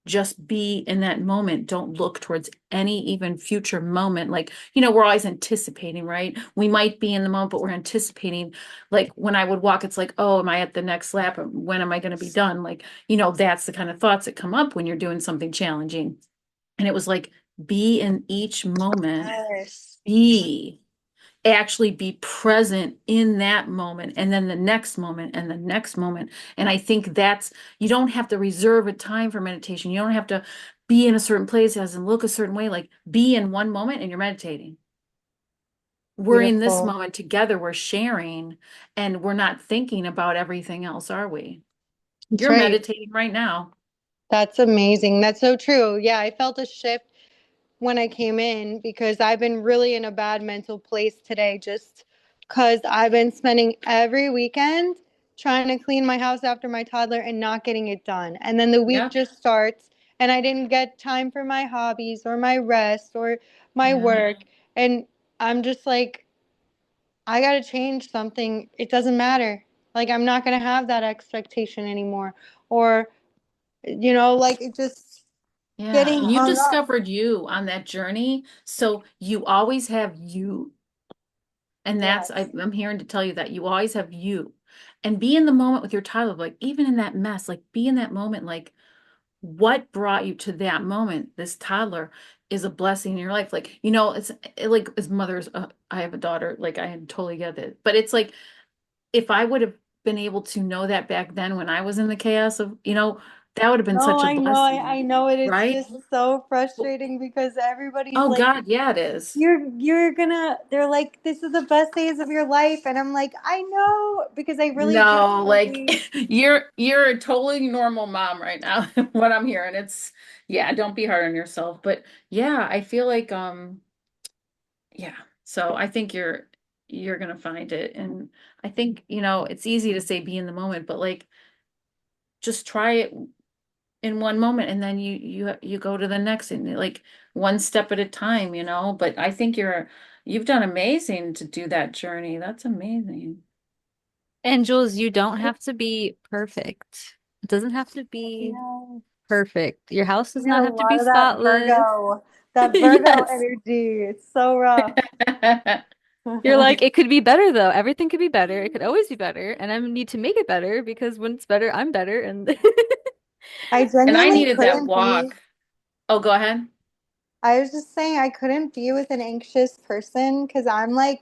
just be in that moment. Don't look towards any even future moment. Like, you know, we're always anticipating, right? We might be in the moment, but we're anticipating. Like when I would walk, it's like, oh, am I at the next lap? When am I going to be done? Like, you know, that's the kind of thoughts that come up when you're doing something challenging. And it was like, be in each moment, Yes. be actually be present in that moment and then the next moment and the next moment. And I think that's, you don't have to reserve a time for meditation. You don't have to be in a certain place as and look a certain way. Like be in one moment and you're meditating. We're in this Beautiful. moment together, we're sharing, and we're not thinking about everything else, are we? That's You're right. meditating right now. That's amazing. That's so true. Yeah, I felt a shift when I came in because I've been really in a bad mental place today just because I've been spending every weekend trying to clean my house after my toddler and not getting it done. And then the week Yeah. just starts and I didn't get time for my hobbies or my rest or my Yeah. work. And I'm just like, I got to change something. It doesn't matter. Like, I'm not going to have that expectation anymore. Or, like it just Yeah. getting And you hung up. discovered you on that journey. So you always have you. And that's, Yes. I'm hearing to tell you that you always have you. And be in the moment with your toddler, like even in that mess, like be in that moment, like what brought you to that moment? This toddler is a blessing in your life. Like, like as mothers, I have a daughter, like I totally get it. But it's like, if I would have been able to know that back then when I was in the chaos of, that would have been No, such a I know, I blessing, know it. It's right? just so frustrating because everybody's Oh like, God, yeah, it is. you're gonna, they're like, this is the best days of your life. And I'm like, I know, because I really do No, like believe. you're a totally normal mom right now, what I'm hearing. It's yeah, don't be hard on yourself. But yeah, I feel like yeah. So I think you're gonna find it. And I think, it's easy to say be in the moment, but like just try it in one moment and then you go to the next and like one step at a time, But I think you've done amazing to do that journey. That's amazing. And Jules, you don't have to be perfect. It doesn't have to be Yeah. perfect. Your house I does get not a have to be lot of that spotless. Virgo Yes. energy. It's so rough. You're like, it could be better though. Everything could be better. It could always be better. And I need to make it better because when it's better, I'm better. And I And I genuinely needed that couldn't be. walk. Oh, go ahead. I was just saying I couldn't be with an anxious person because I'm like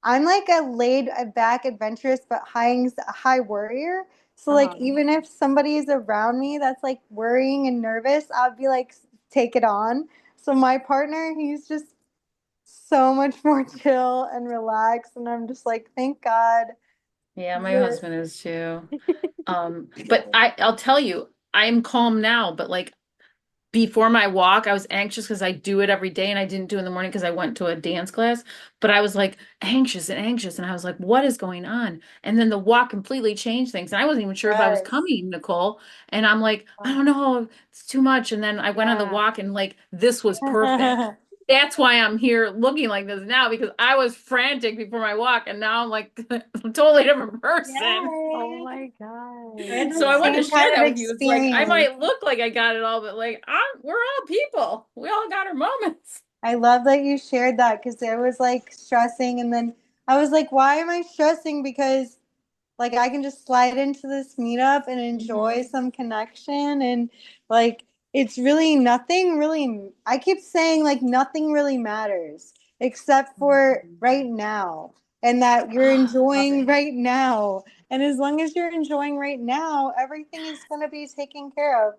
a laid back adventurous but high worrier. So like uh-huh. even if somebody is around me that's like worrying and nervous, I'll be like take it on. So my partner, he's just so much more chill and relaxed and I'm just like thank God. Yeah, my You're husband is too. But I'll tell you, I'm calm now, but like before my walk, I was anxious because I do it every day and I didn't do it in the morning because I went to a dance class. But I was like anxious and anxious. And I was like, what is going on? And then the walk completely changed things. And I wasn't even sure if I was yes. coming, Nicole. And I'm like, I don't know, it's too much. And then I went on the Yeah. walk and like, this was perfect. That's why I'm here looking like this now because I was frantic before my walk. And now I'm like a totally different person. Oh Yay. my I had God. So the I wanted to same share kind of that with you. It's like I experience. might look like I got it all, but like we're all people. We all got our moments. I love that you shared that because there was like stressing and then I was like, why am I stressing? Because like I can just slide into this meetup and enjoy Mhm. some connection and like it's really nothing really I keep saying like nothing really matters except for right now and that you're Ah, love enjoying it. right now. And as long as you're enjoying right now, everything is going to be taken care of.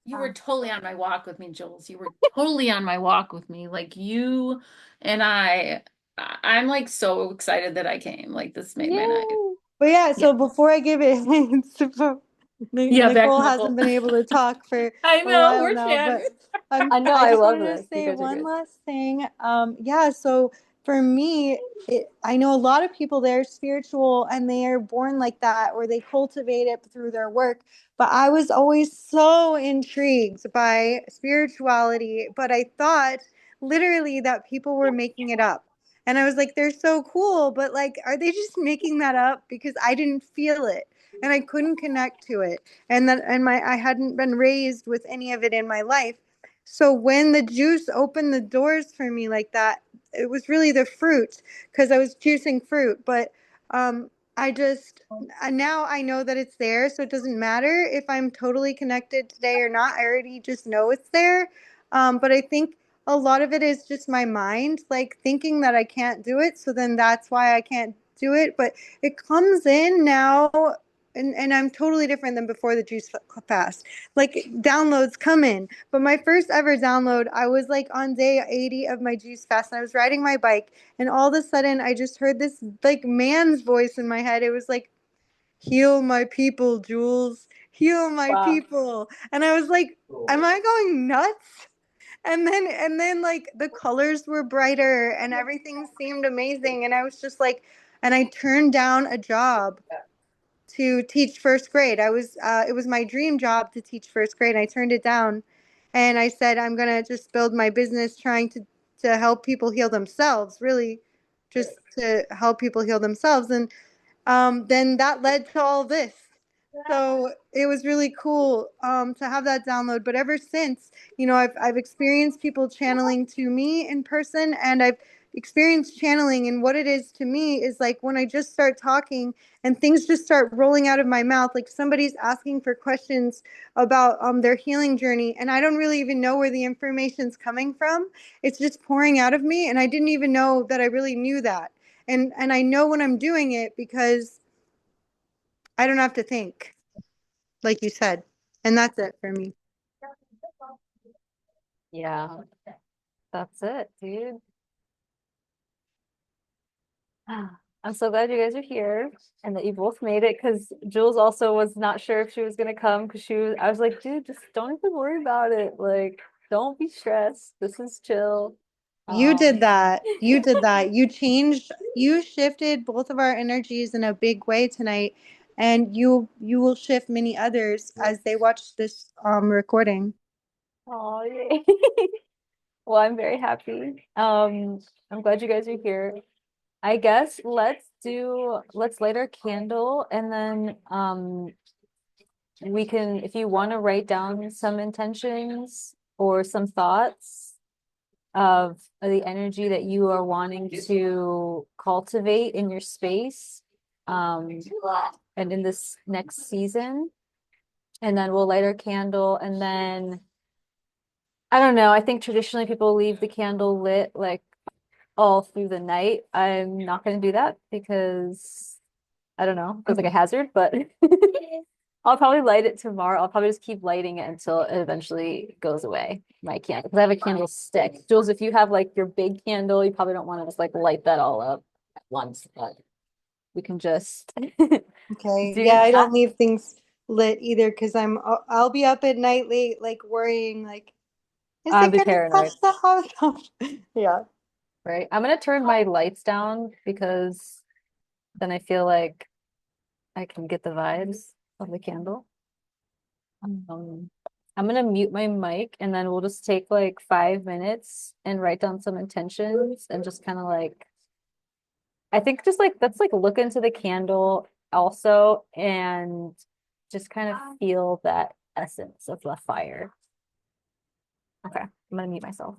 You were totally on my walk with me, Jules. You were totally on my walk with me. Like you and I'm like so excited that I came. Like this made my night. Yay. But yeah, Yeah. so before I give it, Yeah, back to Nicole hasn't Nicole. been able to talk for I a know, while we're now, chatting. but I know I I just love wanted to this. You say guys are one good. last thing. Yeah, so for me, I know a lot of people they're spiritual and they are born like that or they cultivate it through their work. But I was always so intrigued by spirituality, but I thought literally that people were making it up. And I was like, they're so cool, but like, are they just making that up? Because I didn't feel it and I couldn't connect to it. And I hadn't been raised with any of it in my life. So when the juice opened the doors for me like that, it was really the fruit because I was juicing fruit. But I just now I know that it's there, so it doesn't matter if I'm totally connected today or not. I already just know it's there. But I think a lot of it is just my mind, like thinking that I can't do it. So then that's why I can't do it. But it comes in now, and I'm totally different than before the juice fast. Like downloads come in. But my first ever download, I was like on day 80 of my juice fast, and I was riding my bike, and all of a sudden I just heard this like man's voice in my head. It was like, heal my people, Jules, heal my Wow. people. And I was like, am I going nuts? And then like the colors were brighter and everything seemed amazing, and I was just like, and I turned down a job to teach first grade. It was my dream job to teach first grade. I turned it down, and I said I'm gonna just build my business trying to help people heal themselves, really, just to help people heal themselves. And then that led to all this. So it was really cool to have that download. But ever since, I've experienced people channeling to me in person, and I've experienced channeling. And what it is to me is like when I just start talking and things just start rolling out of my mouth, like somebody's asking for questions about their healing journey, and I don't really even know where the information's coming from. It's just pouring out of me, and I didn't even know that I really knew that. And I know when I'm doing it because I don't have to think, like you said. And that's it for me. Yeah, that's it, dude. I'm so glad you guys are here and that you both made it because Jules also was not sure if she was gonna come because I was like, dude, just don't even worry about it. Like, don't be stressed. This is chill. You did Um, that. You did that. You shifted both of our energies in a big way tonight. And you will shift many others as they watch this recording. oh, yay. Well, I'm very happy. I'm glad you guys are here. I guess let's light our candle and then we can, if you want to write down some intentions or some thoughts of the energy that you are wanting to cultivate in your space, um, and in this next season, and then we'll light our candle, and then I don't know, I think traditionally people leave the candle lit like all through the night. I'm not going to do that because I don't know, feels like a hazard, but I'll probably light it tomorrow. I'll probably just keep lighting it until it eventually goes away. My candle, because I have a candlestick. Jules, if you have like your big candle, you probably don't want to just like light that all up at once, but we can just Okay. do Yeah, I that. don't leave things lit either because I'll be up at night late, like worrying, like, is I'll it be gonna paranoid, catch the house? Yeah. right? I'm gonna turn my lights down because then I feel like I can get the vibes of the candle. Um, I'm gonna mute my mic and then we'll just take like 5 minutes and write down some intentions and just kind of like I think just like let's like look into the candle also and just kind of feel that essence of the fire. Okay, I'm gonna mute myself.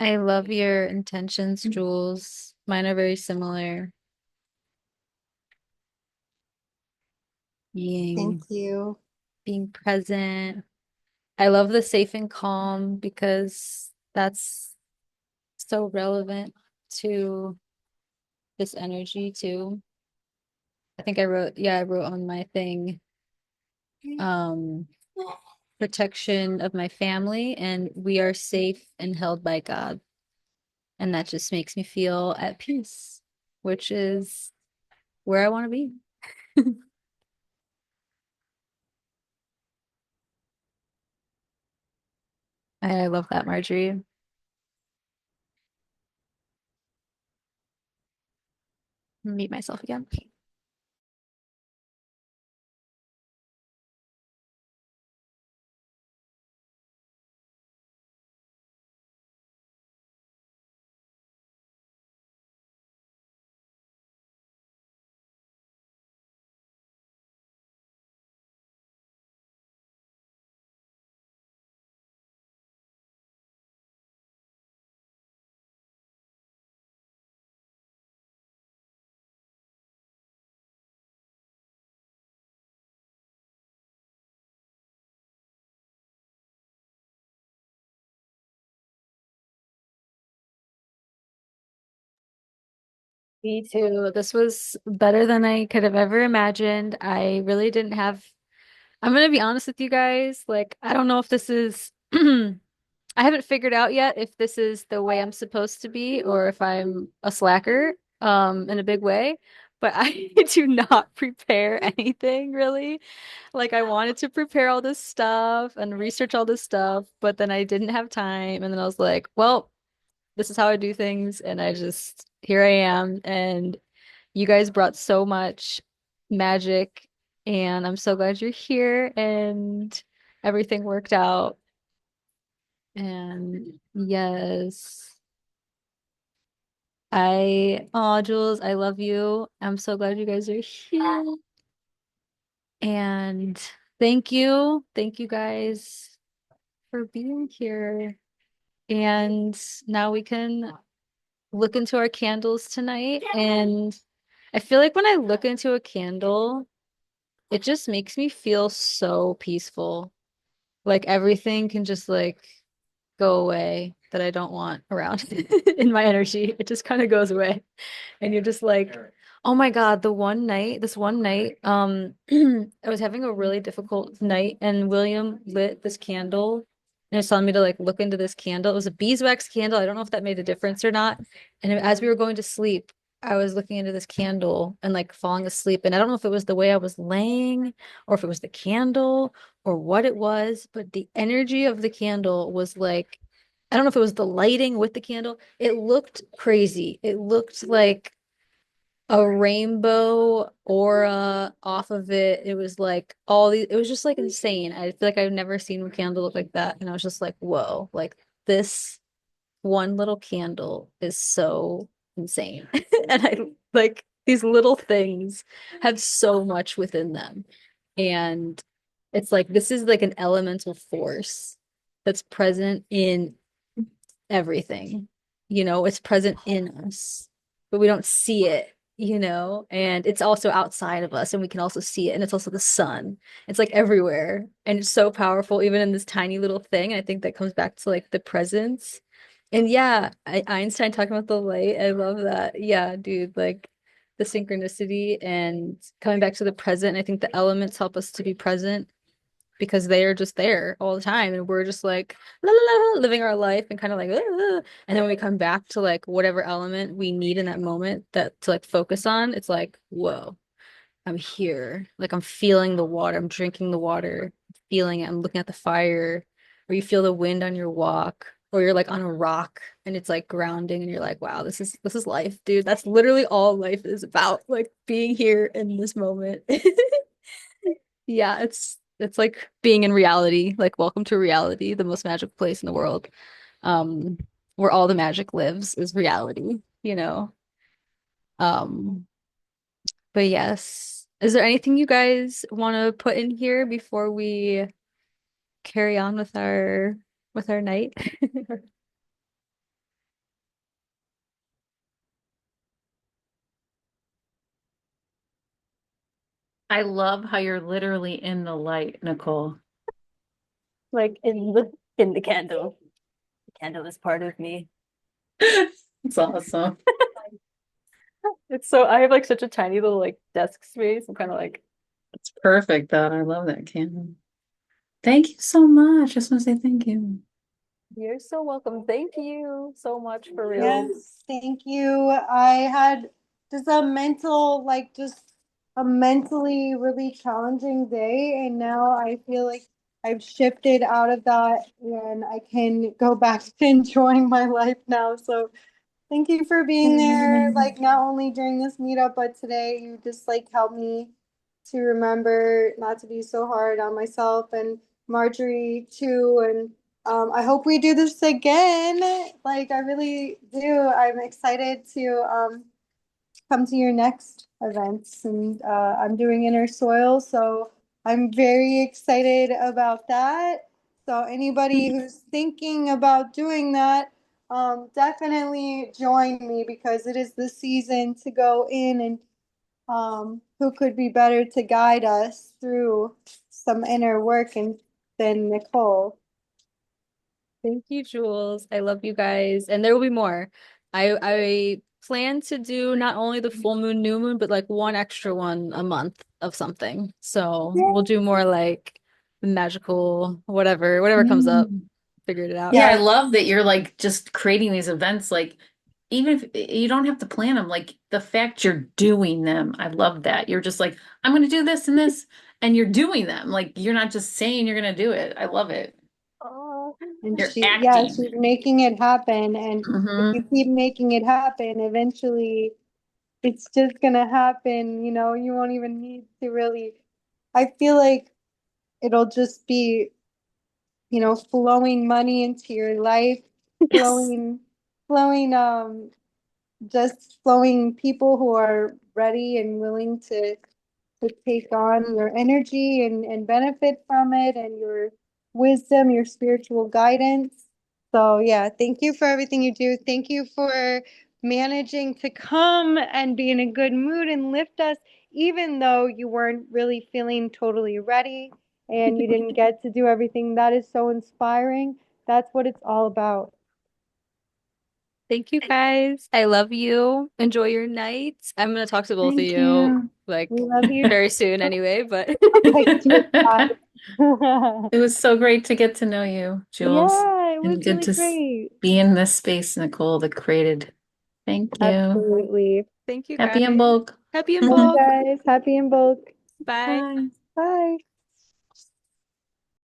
I love your intentions, Jules. Mine are very similar. Thank Being you. being present. I love the safe and calm because that's so relevant to this energy too. I think I wrote on my thing, um, protection of my family, and we are safe and held by God. And that just makes me feel at peace, which is where I want to be. I love that, Marjorie. Meet myself again. Me too. This was better than I could have ever imagined. I really didn't have, I'm gonna be honest with you guys. Like, I don't know if this is, I haven't figured out yet if this is the way I'm supposed to be or if I'm a slacker, in a big way. But I do not prepare anything really. Like, I wanted to prepare all this stuff and research all this stuff, but then I didn't have time. And then I was like, well, this is how I do things. And I just, here I am. And you guys brought so much magic, and I'm so glad you're here and everything worked out. And yes, Jules, I love you. I'm so glad you guys are here. And thank you. Thank you guys for being here. And now we can look into our candles tonight. And I feel like when I look into a candle, it just makes me feel so peaceful. Like everything can just like go away that I don't want around in my energy. It just kind of goes away. And you're just like, oh my God, this one night, I was having a really difficult night and William lit this candle and he was telling me to like look into this candle. It was a beeswax candle. I don't know if that made a difference or not. And as we were going to sleep, I was looking into this candle and like falling asleep. And I don't know if it was the way I was laying or if it was the candle or what it was, but the energy of the candle was like, I don't know if it was the lighting with the candle. It looked crazy. It looked like a rainbow aura off of it. It was like it was just like insane. I feel like I've never seen a candle look like that. And I was just like, whoa, like this one little candle is so insane. And I like these little things have so much within them. And it's like this is like an elemental force that's present in everything. It's present in us, but we don't see it, and it's also outside of us and we can also see it. And it's also the sun. It's like everywhere. And it's so powerful, even in this tiny little thing. And I think that comes back to like the presence. And yeah, Einstein talking about the light. I love that. Yeah, dude, like the synchronicity and coming back to the present. I think the elements help us to be present because they are just there all the time and we're just like la, la, la, living our life and kind of like and then when we come back to like whatever element we need in that moment that to like focus on, it's like whoa, I'm here, like I'm feeling the water, I'm drinking the water, feeling it, I'm looking at the fire, or you feel the wind on your walk, or you're like on a rock and it's like grounding and you're like wow, this is life, dude. That's literally all life is about, like being here in this moment. Yeah, it's like being in reality, like welcome to reality, the most magical place in the world. Um, where all the magic lives is reality. Um, but yes. Is there anything you guys want to put in here before we carry on with our night? I love how you're literally in the light, Nicole. Like in the candle. The candle is part of me. It's awesome. It's so I have like such a tiny little like desk space. I'm kind of like, It's perfect though. I love that candle. Thank you so much. Just want to say thank you. you're so welcome. Thank you so much for real. Yes, thank you. I had just a mental, like, just a mentally really challenging day, and now I feel like I've shifted out of that and I can go back to enjoying my life now. So thank you for being there, like not only during this meetup, but today you just like helped me to remember not to be so hard on myself and Marjorie too. And I hope we do this again. Like I really do. I'm excited to come to your next events, and I'm doing Inner Soil, so I'm very excited about that. So anybody who's thinking about doing that, definitely join me because it is the season to go in, and who could be better to guide us through some inner work and than Nicole. Thank you, Jules. I love you guys. And there will be more. I plan to do not only the full moon, new moon, but like one extra one a month of something. So we'll do more like magical, whatever comes up. Mm. Figured it out. Yeah, I Yeah, love that you're like just creating these events. Like, even if you don't have to plan them, like the fact you're doing them, I love that. You're just like, I'm going to do this and this, and you're doing them. Like, you're not just saying you're going to do it. I love it. Oh, and You're yeah, acting. she's making it happen. And if Hmm. you keep making it happen, eventually it's just gonna happen, you won't even need to really. I feel like it'll just be, flowing money into your life, Yes. flowing, flowing, just flowing people who are ready and willing to take on your energy and benefit from it and your wisdom, your spiritual guidance. So, yeah, thank you for everything you do. Thank you for managing to come and be in a good mood and lift us, even though you weren't really feeling totally ready and you didn't get to do everything. That is so inspiring. That's what it's all about. thank you guys. I love you. Enjoy your night. I'm gonna talk to both of Thank you you. We like love you. very soon anyway, but Text you at 5. It was so great to get to know you, Jules, Yeah, it was and good really to great. be in this space, Nicole, that created. Thank you. Absolutely. thank you Happy guys. Imbolc. Happy Love you Imbolc. guys. Happy and both. Bye. Bye. Bye.